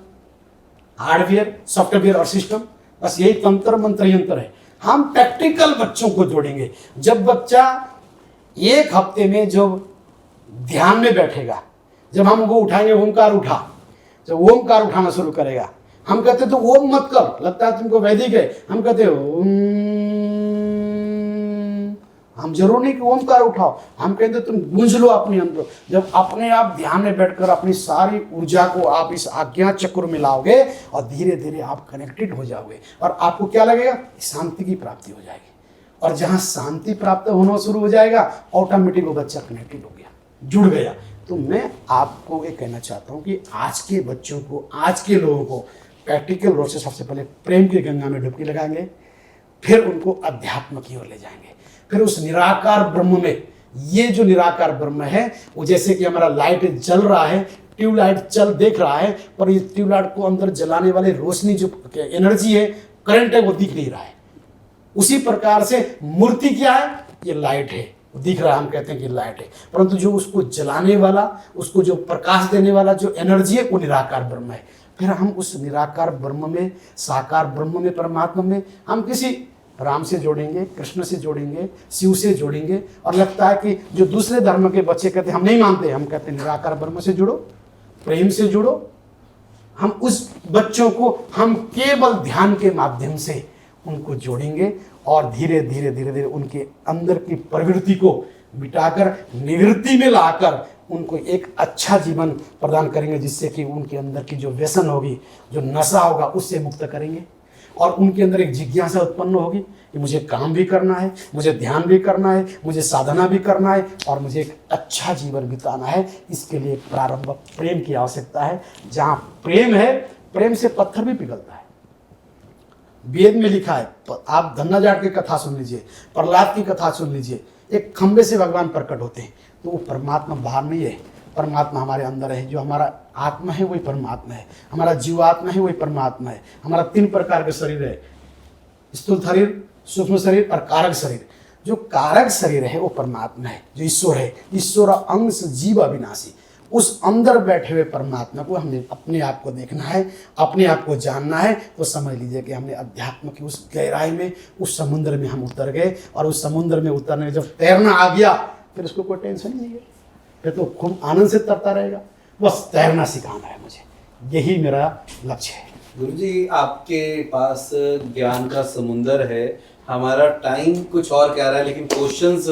hardware software और सिस्टम, बस यही तंत्र मंत्र यंत्र है। हम प्रैक्टिकल बच्चों को जोड़ेंगे। जब बच्चा एक हफ्ते में जो ध्यान में बैठेगा, जब हम वो उठाएंगे, ओमकार उठा, जब ओमकार उठाना शुरू करेगा, हम कहते तो ओम मत कर, लगता है तुमको वैदिक है, हम कहते ओम, हम जरूर नहीं कि ओमकार उठाओ, हम कहते तुम गूंज लो अपने अंदर। जब अपने आप ध्यान में बैठकर अपनी सारी ऊर्जा को आप इस आज्ञा चक्र में लाओगे, और धीरे धीरे आप कनेक्टेड हो जाओगे, और आपको क्या लगेगा? शांति की प्राप्ति हो जाएगी। और जहां शांति प्राप्त होना शुरू हो जाएगा, ऑटोमेटिक वो बच्चा कनेक्टेड हो गया, जुड़ गया। तो मैं आपको ये कहना चाहता हूँ कि आज के बच्चों को, आज के लोगों को प्रैक्टिकल रूप से सबसे पहले प्रेम की गंगा में डुबकी लगाएंगे, फिर उनको अध्यात्म की ओर ले जाएंगे, फिर उस निराकार ब्रह्म में, ये जो निराकार ब्रह्म है, वो जैसे कि हमारा लाइट जल रहा है, ट्यूबलाइट चल देख रहा है, पर ये ट्यूबलाइट को अंदर जलाने वाले रोशनी जो एनर्जी है, करंट है, वो दिख नहीं रहा है। उसी प्रकार से मूर्ति क्या है? ये लाइट है, दिख रहा है, हम कहते हैं कि लाइट है, परंतु जो उसको जलाने वाला, उसको जो प्रकाश देने वाला जो एनर्जी है, वो निराकार ब्रह्म है। फिर हम उस निराकार ब्रह्म में, साकार ब्रह्म में, परमात्मा में, हम किसी राम से जोड़ेंगे, कृष्ण से जोड़ेंगे, शिव से जोड़ेंगे। और लगता है कि जो दूसरे धर्म के बच्चे कहते हैं हम नहीं मानते, हम कहते हैं निराकार ब्रह्म से जुड़ो, प्रेम से जुड़ो। हम उस बच्चों को हम केवल ध्यान के माध्यम से उनको जोड़ेंगे, और धीरे धीरे धीरे धीरे उनके अंदर की प्रवृत्ति को मिटाकर निवृत्ति में लाकर उनको एक अच्छा जीवन प्रदान करेंगे, जिससे कि उनके अंदर की जो व्यसन होगी, जो नशा होगा, उससे मुक्त करेंगे। और उनके अंदर एक जिज्ञासा उत्पन्न होगी कि मुझे काम भी करना है, मुझे ध्यान भी करना है, मुझे साधना भी करना है, और मुझे एक अच्छा जीवन बिताना है। इसके लिए प्रारंभ प्रेम की आवश्यकता है। जहाँ प्रेम है, प्रेम से पत्थर भी पिघलता है। वेद में लिखा है, आप धन्ना जाट की कथा सुन लीजिए, प्रहलाद की कथा सुन लीजिए, एक खंबे से भगवान प्रकट होते हैं। तो वो परमात्मा बाहर नहीं है, परमात्मा हमारे अंदर है। जो हमारा आत्मा है वही परमात्मा है, हमारा जीवात्मा है वही परमात्मा है। हमारा 3 प्रकार के शरीर है, स्थूल शरीर, सूक्ष्म शरीर और कारक शरीर। जो कारक शरीर है वो परमात्मा है, जो ईश्वर है, ईश्वर अंश जीव अविनाशी। उस अंदर बैठे हुए परमात्मा को हमने अपने आप को देखना है, अपने आप को जानना है। तो समझ लीजिए कि हमने अध्यात्म की उस गहराई में, उस समुद्र में हम उतर गए। और उस समुद्र में उतरने में जब तैरना आ गया, फिर उसको कोई टेंशन ही नहीं है, फिर तो खूब आनंद से तरता रहेगा। बस तैरना सिखाना है मुझे, यही मेरा लक्ष्य है। गुरुजी, आपके पास ज्ञान का समुंदर है, हमारा टाइम कुछ और कह रहा है, लेकिन क्वेश्चंस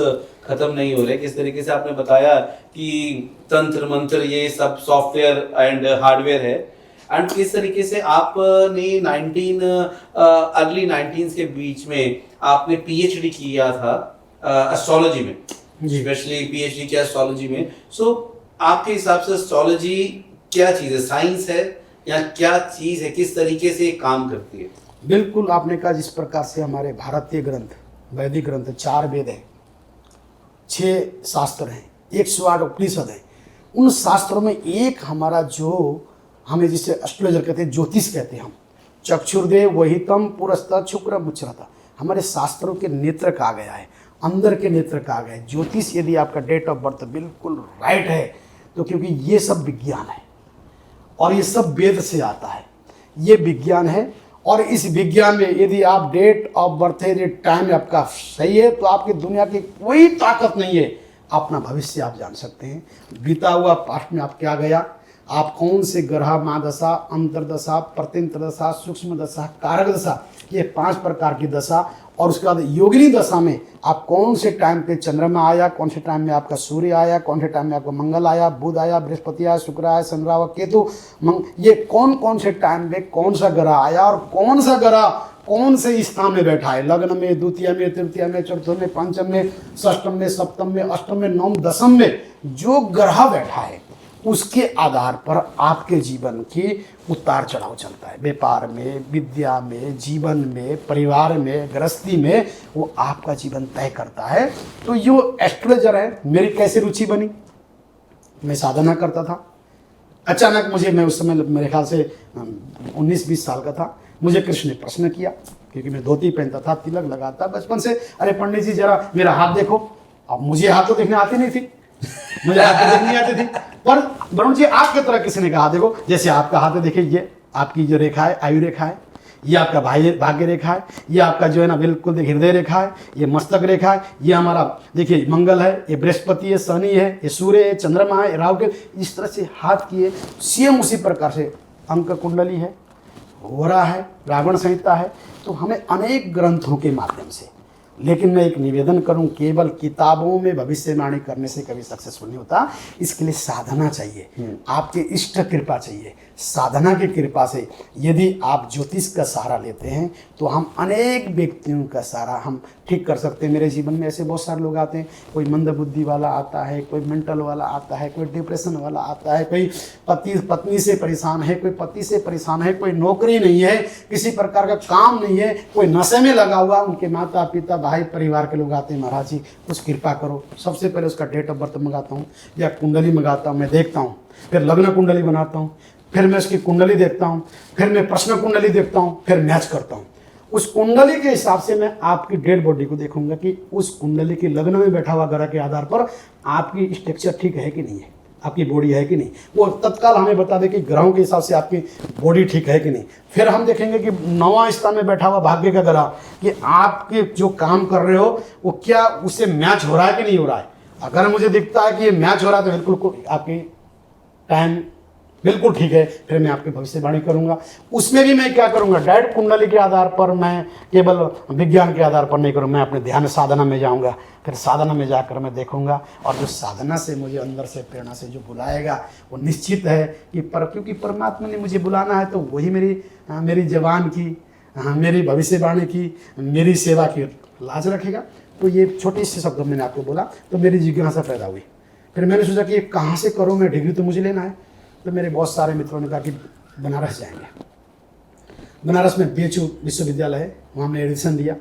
खत्म नहीं हो रहे। किस तरीके से आपने बताया कि तंत्र मंत्र ये सब सॉफ्टवेयर एंड हार्डवेयर है, एंड किस तरीके से आपने अर्ली 19 के बीच में आपने पीएचडी किया था एस्ट्रोलॉजी में, स्पेशली पीएचडी किया एस्ट्रोलॉजी में। सो आपके हिसाब से एस्ट्रोलॉजी क्या चीज़ है, साइंस है या क्या चीज़ है, किस तरीके से काम करती है? बिल्कुल आपने कहा, जिस प्रकार से हमारे भारतीय ग्रंथ, वैदिक ग्रंथ, 4 वेद हैं, 6 शास्त्र हैं, 108 उपनिषद हैं। उन शास्त्रों में एक हमारा जो हमें जिसे एस्ट्रोलॉजर कहते हैं, ज्योतिष कहते हैं हम, चक्षुर्देव वहितम पुरस्ता शुक्र मुचरता, हमारे शास्त्रों के नेत्र कहा गया है, अंदर के नेत्र कहा गया है। ज्योतिष यदि आपका डेट ऑफ बर्थ बिल्कुल राइट है, तो क्योंकि ये सब विज्ञान है और ये सब वेद से आता है, ये विज्ञान है। और इस विज्ञान में यदि आप डेट ऑफ बर्थ है, टाइम आपका सही है, तो आपकी दुनिया की कोई ताकत नहीं है अपना भविष्य आप जान सकते हैं। बीता हुआ पास्ट में आप क्या गया, आप कौन से ग्रह महादशा, अंतरदशा, प्रत्यंतर दशा, सूक्ष्म दशा, कारक दशा, ये 5 प्रकार की दशा, और उसके बाद योगिनी दशा में आप कौन से टाइम पे चंद्रमा आया, कौन से टाइम में आपका सूर्य आया, कौन से टाइम में आपका मंगल आया, बुध आया, बृहस्पति आया, शुक्र आया, शनि आया, केतु, ये कौन कौन से टाइम में कौन सा ग्रह आया और कौन सा ग्रह कौन से स्थान में बैठा है, लग्न में, द्वितीय में, तृतीय में, चतुर्थ में, पंचम में, षष्टम में, सप्तम में, अष्टम में, नवम, दशम में जो ग्रह बैठा है उसके आधार पर आपके जीवन की उतार चढ़ाव चलता है। व्यापार में, विद्या में, जीवन में, परिवार में, गृहस्थी में, वो आपका जीवन तय करता है। तो जो एस्ट्रोलॉजर है, मेरी कैसे रुचि बनी, मैं साधना करता था, अचानक मैं उस समय मेरे ख्याल से 19-20 साल का था, मुझे कृष्ण ने प्रश्न किया, क्योंकि मैं धोती पहनता था, तिलक लगाता बचपन से, अरे पंडित जी जरा मेरा हाथ देखो। अब मुझे हाथ तो देखने आती नहीं थी, मुझे हाथ तो देखनी आती थी, पर वरुण जी आपके तरह किसी ने कहा देखो, जैसे आपका हाथ है, देखिए ये आपकी जो रेखा है आयु रेखा है, ये आपका भाग्य रेखा है, ये आपका जो है ना बिल्कुल देखिए हृदय रेखा है, ये मस्तक रेखा है, ये हमारा देखिए मंगल है, ये बृहस्पति है, शनि है, ये सूर्य है, चंद्रमा है, राहु के, इस तरह से हाथ किए सेम उसी प्रकार से अंक कुंडली है, होरा है, रावण संहिता है। तो हमें अनेक ग्रंथों के माध्यम से, लेकिन मैं एक निवेदन करूं, केवल किताबों में भविष्यवाणी करने से कभी सक्सेसफुल नहीं होता, इसके लिए साधना चाहिए, आपके इष्ट कृपा चाहिए। साधना की कृपा से यदि आप ज्योतिष का सहारा लेते हैं तो हम अनेक व्यक्तियों का सहारा हम ठीक कर सकते हैं। मेरे जीवन में ऐसे बहुत सारे लोग आते हैं, कोई मंदबुद्धि वाला आता है, कोई मेंटल वाला आता है, कोई डिप्रेशन वाला आता है, कोई पत्नी से परेशान है, कोई पति से परेशान है, कोई नौकरी नहीं है, किसी प्रकार का काम नहीं है, कोई नशे में लगा हुआ, उनके माता पिता भाई परिवार के लोग आते हैं, महाराज जी कुछ कृपा करो। सबसे पहले उसका डेट ऑफ बर्थ मंगाता हूँ या कुंडली मंगाता हूँ, मैं देखता हूँ, फिर लग्न कुंडली बनाता हूँ, फिर मैं उसकी कुंडली देखता हूँ, फिर मैं प्रश्न कुंडली देखता हूँ, फिर मैच करता हूँ। उस कुंडली के हिसाब से मैं आपकी डेड बॉडी को देखूंगा कि उस कुंडली की लग्न में बैठा हुआ ग्रह के आधार पर आपकी स्ट्रक्चर ठीक है कि नहीं है, आपकी बॉडी है कि नहीं, वो तत्काल हमें बता दे कि ग्रहों के हिसाब से आपकी बॉडी ठीक है कि नहीं। फिर हम देखेंगे कि 9वां स्थान में बैठा हुआ भाग्य का ग्रह, कि आपके जो काम कर रहे हो वो क्या उससे मैच हो रहा है कि नहीं हो रहा है। अगर मुझे दिखता है कि ये मैच हो रहा है तो बिल्कुल आपकी टाइम बिल्कुल ठीक है, फिर मैं आपकी भविष्यवाणी करूंगा। उसमें भी मैं क्या करूंगा, डायरेक्ट कुंडली के आधार पर, मैं केवल विज्ञान के आधार पर नहीं करूँ, मैं अपने ध्यान साधना में जाऊंगा, फिर साधना में जाकर मैं देखूंगा, और जो साधना से मुझे अंदर से प्रेरणा से जो बुलाएगा वो निश्चित है कि क्योंकि परमात्मा ने मुझे बुलाना है तो वही मेरी जवान की, मेरी भविष्यवाणी की, मेरी सेवा की लाज रखेगा। तो ये छोटे से शब्दों मैंने आपको बोला, तो मेरी जिज्ञासा पैदा हुई। फिर मैंने सोचा कि कहाँ से करूँ, मैं डिग्री तो मुझे लेना है। तो मेरे बहुत सारे मित्रों ने कहा कि बनारस जाएंगे। बनारस में BHU विश्वविद्यालय है, वहाँ मैंने एडमिशन दिया,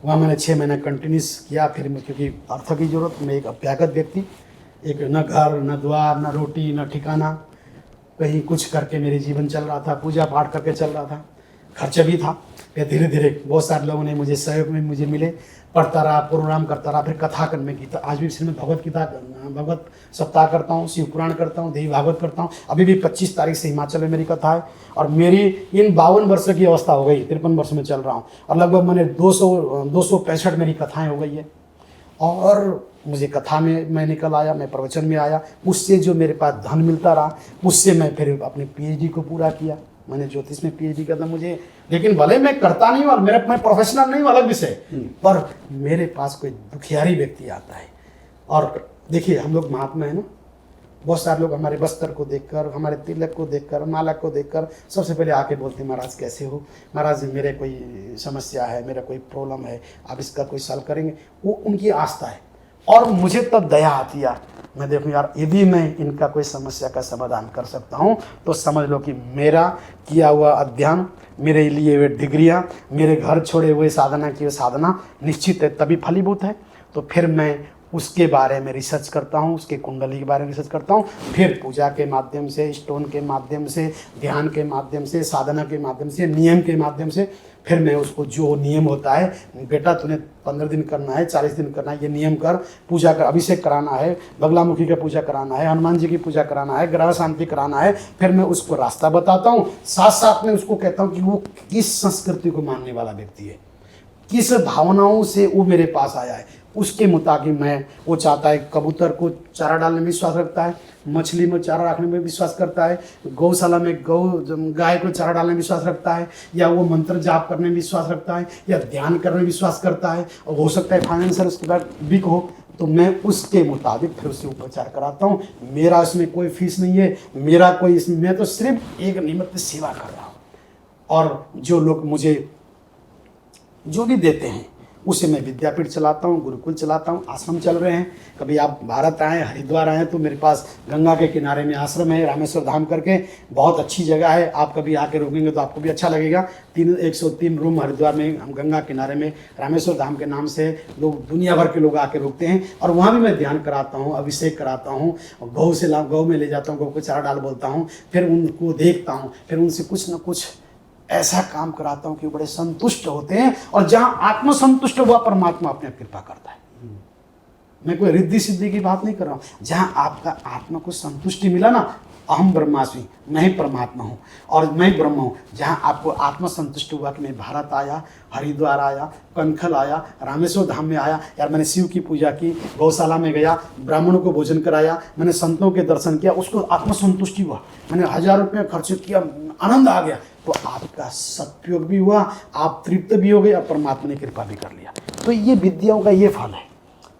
वहाँ मैंने 6 महीना कंटिन्यूस किया। फिर क्योंकि अर्थ की जरूरत, मैं एक अभ्यागत व्यक्ति, एक न घर न द्वार न रोटी न ठिकाना, कहीं कुछ करके मेरे जीवन चल रहा था, पूजा पाठ करके चल रहा था, खर्च भी था। फिर धीरे धीरे बहुत सारे लोगों ने मुझे सहयोग में मुझे मिले, पढ़ता रहा, प्रोग्राम करता रहा, फिर कथाकन में गीता, आज भी श्रीमद् भगवत गीता भगवत सप्ताह करता हूँ, शिव पुराण करता हूँ, देवी भागवत करता हूँ। अभी भी 25 तारीख से हिमाचल में मेरी कथा है, और मेरी इन 52 वर्ष की अवस्था हो गई, 53 वर्ष में चल रहा हूँ, और लगभग मैंने 265 मेरी कथाएँ हो गई है। और मुझे कथा में मैं निकल आया, मैं प्रवचन में आया, उससे जो मेरे पास धन मिलता रहा, उससे मैं फिर अपने PhD को पूरा किया। मैंने ज्योतिष में PhD करना मुझे, लेकिन भले मैं करता नहीं हूँ, मैं प्रोफेशनल नहीं हूँ, अलग विषय, पर मेरे पास कोई दुखियारी व्यक्ति आता है। और देखिए हम लोग महात्मा है ना, बहुत सारे लोग हमारे बस्तर को देखकर, हमारे तिलक को देखकर, माला को देखकर सबसे पहले आके बोलते हैं, महाराज कैसे हो, महाराज मेरे कोई समस्या है, मेरा कोई प्रॉब्लम है, आप इसका कोई सॉल्व करेंगे। वो उनकी आस्था है, और मुझे तब दया आती है, मैं देखूं यार यदि मैं इनका कोई समस्या का समाधान कर सकता हूं तो समझ लो कि मेरा किया हुआ अध्ययन, मेरे लिए हुए डिग्रियां, मेरे घर छोड़े हुए साधना की साधना निश्चित है तभी फलीभूत है। तो फिर मैं उसके बारे में रिसर्च करता हूँ, उसके कुंडली के बारे में रिसर्च करता हूँ, फिर पूजा के माध्यम से, स्टोन के माध्यम से, ध्यान के माध्यम से, साधना के माध्यम से, नियम के माध्यम से, फिर मैं उसको जो नियम होता है, बेटा तूने 15 दिन करना है, 40 दिन करना है, ये नियम कर, पूजा कर, अभिषेक कराना है, बगलामुखी का पूजा कराना है, हनुमान जी की पूजा कराना है, ग्रह शांति कराना है। फिर मैं उसको रास्ता बताता हूँ, साथ साथ में उसको कहता हूँ कि वो किस संस्कृति को मानने वाला व्यक्ति है, किस भावनाओं से वो मेरे पास आया है, उसके मुताबिक मैं, वो चाहता है कबूतर को चारा डालने में विश्वास रखता है, मछली में चारा रखने में विश्वास करता है, गौशाला में गाय को चारा डालने में विश्वास रखता है, या वो मंत्र जाप करने में विश्वास रखता है, या ध्यान करने में विश्वास करता है, और हो सकता है फाइनेंशियल उसके बाद वीक हो, तो मैं उसके मुताबिक फिर उससे उपचार कराता हूँ। मेरा इसमें कोई फीस नहीं है, मेरा कोई इसमें, मैं तो सिर्फ एक निमित्त सेवा कर रहा हूँ। और जो लोग मुझे जो भी देते हैं उसे मैं विद्यापीठ चलाता हूँ, गुरुकुल चलाता हूँ, आश्रम चल रहे हैं। कभी आप भारत आएँ, हरिद्वार आएँ तो मेरे पास गंगा के किनारे में आश्रम है, रामेश्वर धाम करके, बहुत अच्छी जगह है। आप कभी आके रुकेंगे तो आपको भी अच्छा लगेगा। 103 रूम हरिद्वार में, हम गंगा किनारे में रामेश्वर धाम के नाम से लोग, दुनिया भर के लोग आके रुकते हैं। और वहाँ भी मैं ध्यान कराता हूँ, अभिषेक कराता हूँ, गौ में ले जाता हूँ, गौ को चारा डाल बोलता हूँ, फिर उनको देखता हूँ, फिर उनसे कुछ ना कुछ ऐसा काम कराता हूं कि वो बड़े संतुष्ट होते हैं। और जहां आत्मा संतुष्ट हुआ, परमात्मा अपने कृपा करता है। मैं कोई रिद्धि सिद्धि की बात नहीं कर रहा हूं। जहां आपका आत्मा को संतुष्टि मिला ना, अहम ब्रह्मास्मि, मैं ही परमात्मा हूँ और मैं ही ब्रह्म हूँ। जहाँ आपको आत्मा संतुष्ट हुआ कि मैं भारत आया, हरिद्वार आया, कनखल आया, रामेश्वर धाम में आया, यार मैंने शिव की पूजा की, गौशाला में गया, ब्राह्मणों को भोजन कराया, मैंने संतों के दर्शन किया, उसको आत्मा संतुष्टि हुआ, मैंने 1000 रुपये खर्च किया, आनंद आ गया, तो आपका सदुपयोग भी हुआ, आप तृप्त भी हो गए और परमात्मा ने कृपा भी कर लिया। तो ये विद्याओं का ये फल है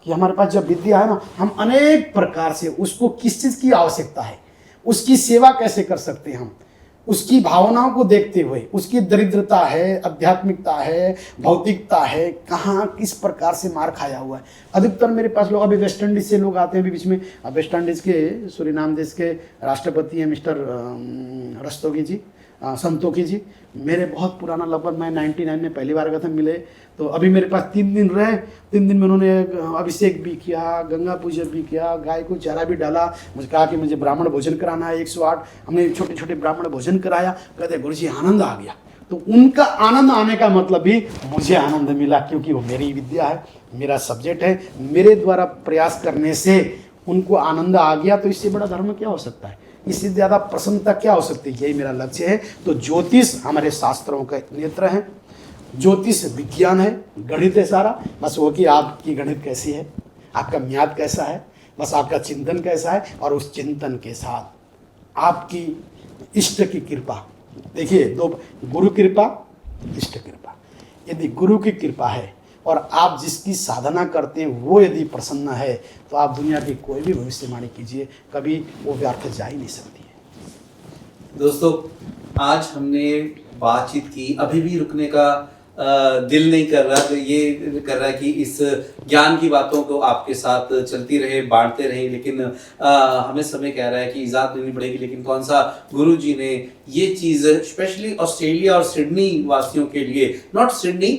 कि हमारे पास जब विद्या है ना, हम अनेक प्रकार से उसको किस चीज़ की आवश्यकता है, उसकी सेवा कैसे कर सकते हैं हम, उसकी भावनाओं को देखते हुए, उसकी दरिद्रता है, आध्यात्मिकता है, भौतिकता है, कहाँ किस प्रकार से मार खाया हुआ है। अधिकतर मेरे पास लोग, अभी वेस्ट इंडीज़ से लोग आते हैं, अभी बीच में वेस्ट इंडीज़ के, सूरीनाम देश के राष्ट्रपति हैं मिस्टर रस्तोगी जी, संतोखी जी, मेरे बहुत पुराना, लगभग मैं 99 में पहली बार गया था, मिले तो अभी मेरे पास 3 दिन रहे। 3 दिन में उन्होंने अभिषेक भी किया, गंगा पूजन भी किया, गाय को चारा भी डाला, मुझे कहा कि मुझे ब्राह्मण भोजन कराना है 108, हमने छोटे छोटे ब्राह्मण भोजन कराया। कहते गुरु जी आनंद आ गया। तो उनका आनंद आने का मतलब भी मुझे आनंद मिला, क्योंकि वो मेरी विद्या है, मेरा सब्जेक्ट है, मेरे द्वारा प्रयास करने से उनको आनंद आ गया। तो इससे बड़ा धर्म क्या हो सकता है, इससे ज़्यादा प्रसन्नता क्या हो सकती है। यही मेरा लक्ष्य है। तो ज्योतिष हमारे शास्त्रों का नेत्र है, ज्योतिष विज्ञान है, गणित है सारा। बस वो कि आपकी गणित कैसी है, आपका म्याद कैसा है, बस आपका चिंतन कैसा है, और उस चिंतन के साथ आपकी इष्ट की कृपा। देखिए, दो, गुरु कृपा, इष्ट कृपा। यदि गुरु की कृपा है और आप जिसकी साधना करते हैं वो यदि प्रसन्न है, तो आप दुनिया की कोई भी भविष्यवाणी कीजिए, कभी वो व्यर्थ जा ही नहीं सकती है। दोस्तों, आज हमने बातचीत की, अभी भी रुकने का दिल नहीं कर रहा, तो ये कर रहा है कि इस ज्ञान की बातों को आपके साथ चलती रहे, बांटते रहे, लेकिन हमें समय कह रहा है कि इजाज़त देनी पड़ेगी। लेकिन कौन सा गुरु जी ने ये चीज़ स्पेशली ऑस्ट्रेलिया और सिडनी वासियों के लिए, नॉट सिडनी,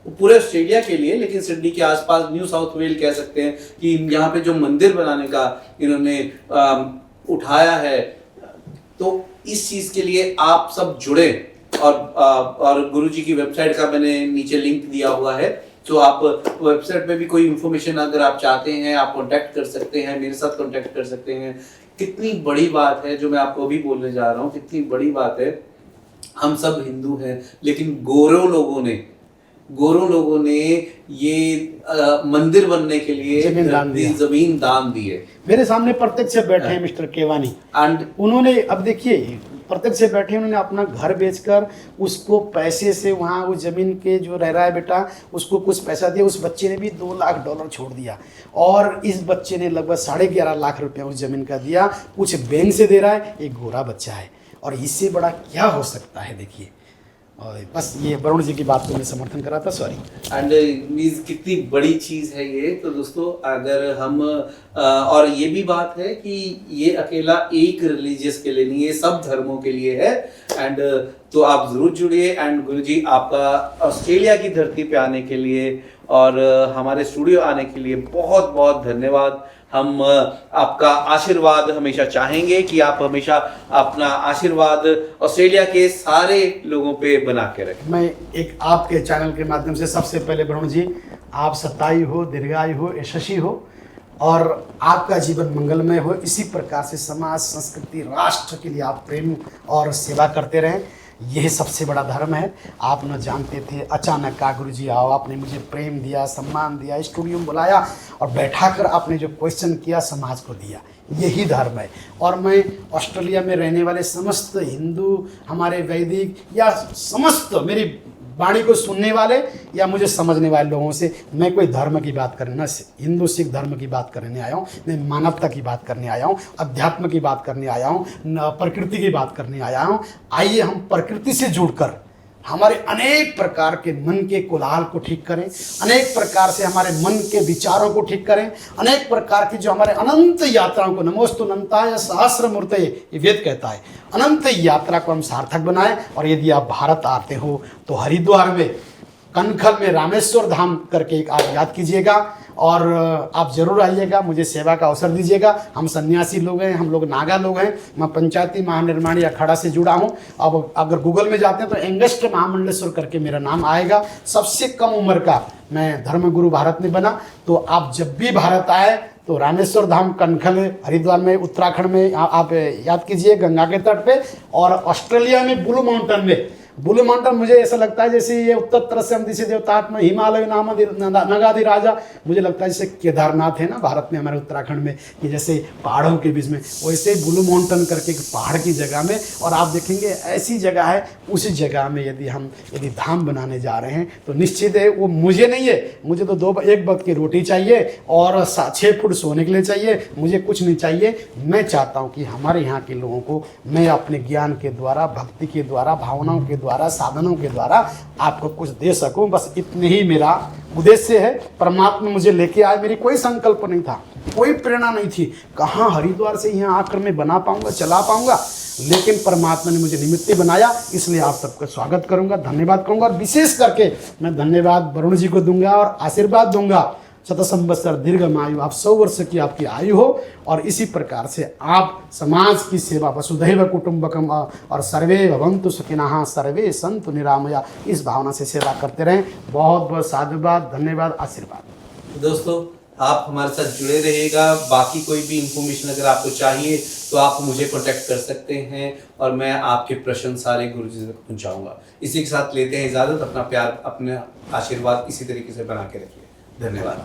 पूरे ऑस्ट्रेलिया के लिए, लेकिन सिडनी के आसपास, न्यू साउथ वेल कह सकते हैं, कि यहाँ पे जो मंदिर बनाने का इन्होंने उठाया है, तो इस चीज़ के लिए आप सब जुड़े। और गुरुजी की वेबसाइट का मैंने नीचे लिंक दिया हुआ है, तो आप वेबसाइट पे भी कोई इन्फॉर्मेशन अगर आप चाहते हैं, आप कांटेक्ट कर सकते हैं, मेरे साथ कांटेक्ट कर सकते हैं। कितनी बड़ी बात है जो मैं आपको अभी बोलने जा रहा हूँ, कितनी बड़ी बात है। हम सब हिंदू हैं, लेकिन गोरों लोगों ने ये मंदिर बनने के लिए जमीन दान दी है। मेरे सामने प्रत्यक्ष बैठे हैं मिस्टर केवानी, एंड उन्होंने, अब देखिए प्रत्यक्ष बैठे, उन्होंने अपना घर बेचकर उसको पैसे से, वहाँ वो ज़मीन के जो रह रहा है बेटा, उसको कुछ पैसा दिया। उस बच्चे ने भी $2 लाख छोड़ दिया, और इस बच्चे ने लगभग 11.5 लाख रुपया उस ज़मीन का दिया। कुछ बैंक से दे रहा है, एक गोरा बच्चा है, और इससे बड़ा क्या हो सकता है। देखिए, और बस ये वरुण जी की बात को मैं समर्थन करा था, सॉरी। एंड मीन्स कितनी बड़ी चीज़ है ये। तो दोस्तों, अगर हम और ये भी बात है कि ये अकेला एक रिलीजियस के लिए नहीं, ये सब धर्मों के लिए है। एंड तो आप ज़रूर जुड़िए। एंड गुरुजी, आपका ऑस्ट्रेलिया की धरती पे आने के लिए और हमारे स्टूडियो आने के लिए बहुत बहुत धन्यवाद। हम आपका आशीर्वाद हमेशा चाहेंगे कि आप हमेशा अपना आशीर्वाद ऑस्ट्रेलिया के सारे लोगों पे बना के रखें। मैं एक आपके चैनल के माध्यम से सबसे पहले वरुण जी, आप सतायु हो, दीर्घायु हो, यशस्वी हो, और आपका जीवन मंगलमय हो। इसी प्रकार से समाज, संस्कृति, राष्ट्र के लिए आप प्रेम और सेवा करते रहें। यही सबसे बड़ा धर्म है। आप न जानते थे, अचानक का गुरु जी आओ, आपने मुझे प्रेम दिया, सम्मान दिया, स्टूडियो में बुलाया और बैठाकर आपने जो क्वेश्चन किया समाज को दिया, यही धर्म है। और मैं ऑस्ट्रेलिया में रहने वाले समस्त हिंदू, हमारे वैदिक या समस्त मेरी वाणी को सुनने वाले या मुझे समझने वाले लोगों से मैं कोई धर्म की बात करने, न हिंदू सिख धर्म की बात करने आया हूँ, मैं मानवता की बात करने आया हूँ, अध्यात्म की बात करने आया हूँ, प्रकृति की बात करने आया हूँ। आइए हम प्रकृति से जुड़कर हमारे अनेक प्रकार के मन के कोलाहल को ठीक करें, अनेक प्रकार से हमारे मन के विचारों को ठीक करें, अनेक प्रकार की जो हमारे अनंत यात्राओं को, नमोस्तु अनंताय सहस्रमूर्तये, ये वेद कहता है, अनंत यात्रा को हम सार्थक बनाएं। और यदि आप भारत आते हो तो हरिद्वार में, कनखल में रामेश्वर धाम करके एक आप याद कीजिएगा और आप जरूर आइएगा, मुझे सेवा का अवसर दीजिएगा। हम सन्यासी लोग हैं, हम लोग नागा लोग हैं। मैं पंचायती महानिर्माणी अखाड़ा से जुड़ा हूँ। अब अगर गूगल में जाते हैं तो एंगस्ट महामंडलेश्वर करके मेरा नाम आएगा। सबसे कम उम्र का मैं धर्मगुरु भारत में बना। तो आप जब भी भारत आए तो रामेश्वर धाम, कनखल, हरिद्वार में, उत्तराखंड में आप याद कीजिए, गंगा के तट पे। और ऑस्ट्रेलिया में ब्लू माउंटेन में, ब्लू माउंटेन मुझे ऐसा लगता है जैसे ये उत्तर तरफ से हम दिशे देवतात्मा हिमालय नाम नगादि राजा, मुझे लगता है जैसे केदारनाथ है ना भारत में, हमारे उत्तराखंड में, कि जैसे पहाड़ों के बीच में, वैसे ब्लू माउंटेन करके एक पहाड़ की जगह में। और आप देखेंगे ऐसी जगह है, उसी जगह में यदि धाम बनाने जा रहे हैं तो निश्चित है वो मुझे नहीं है, मुझे तो एक वक्त की रोटी चाहिए और 6 फुट सोने के लिए चाहिए, मुझे कुछ नहीं चाहिए। मैं चाहता हूँ कि हमारे यहाँ के लोगों को मैं अपने ज्ञान के द्वारा, भक्ति के द्वारा, भावनाओं के द्वारा, साधनों के द्वारा आपको कुछ दे सकूं। बस इतने ही मेरा उद्देश्य है। परमात्मा मुझे लेके आए, मेरी कोई संकल्प नहीं था, कोई प्रेरणा नहीं थी, कहाँ हरिद्वार से यहाँ आकर मैं बना पाऊंगा, चला पाऊंगा, लेकिन परमात्मा ने मुझे निमित्त बनाया। इसलिए आप सबका स्वागत करूंगा, धन्यवाद करूंगा। और विशेष करके मैं धन्यवाद वरुण जी को दूंगा और आशीर्वाद दूंगा, शत संवत्सर दीर्घमायु, आप 100 वर्ष की आपकी आयु हो। और इसी प्रकार से आप समाज की सेवा, वसुधैव कुटुंबकम और सर्वे भवन्तु सुखिनः सर्वे सन्तु निरामया, इस भावना से सेवा करते रहें। बहुत बहुत साधुवाद, धन्यवाद, आशीर्वाद। दोस्तों आप हमारे साथ जुड़े रहिएगा। बाकी कोई भी इंफॉर्मेशन अगर आपको चाहिए तो आप मुझे कांटेक्ट कर सकते हैं और मैं आपके प्रश्न सारे गुरु जी तक पहुँचाऊँगा। इसी के साथ लेते हैं इजाज़त। अपना प्यार, अपने आशीर्वाद इसी तरीके से बना के रखिए। धन्यवाद।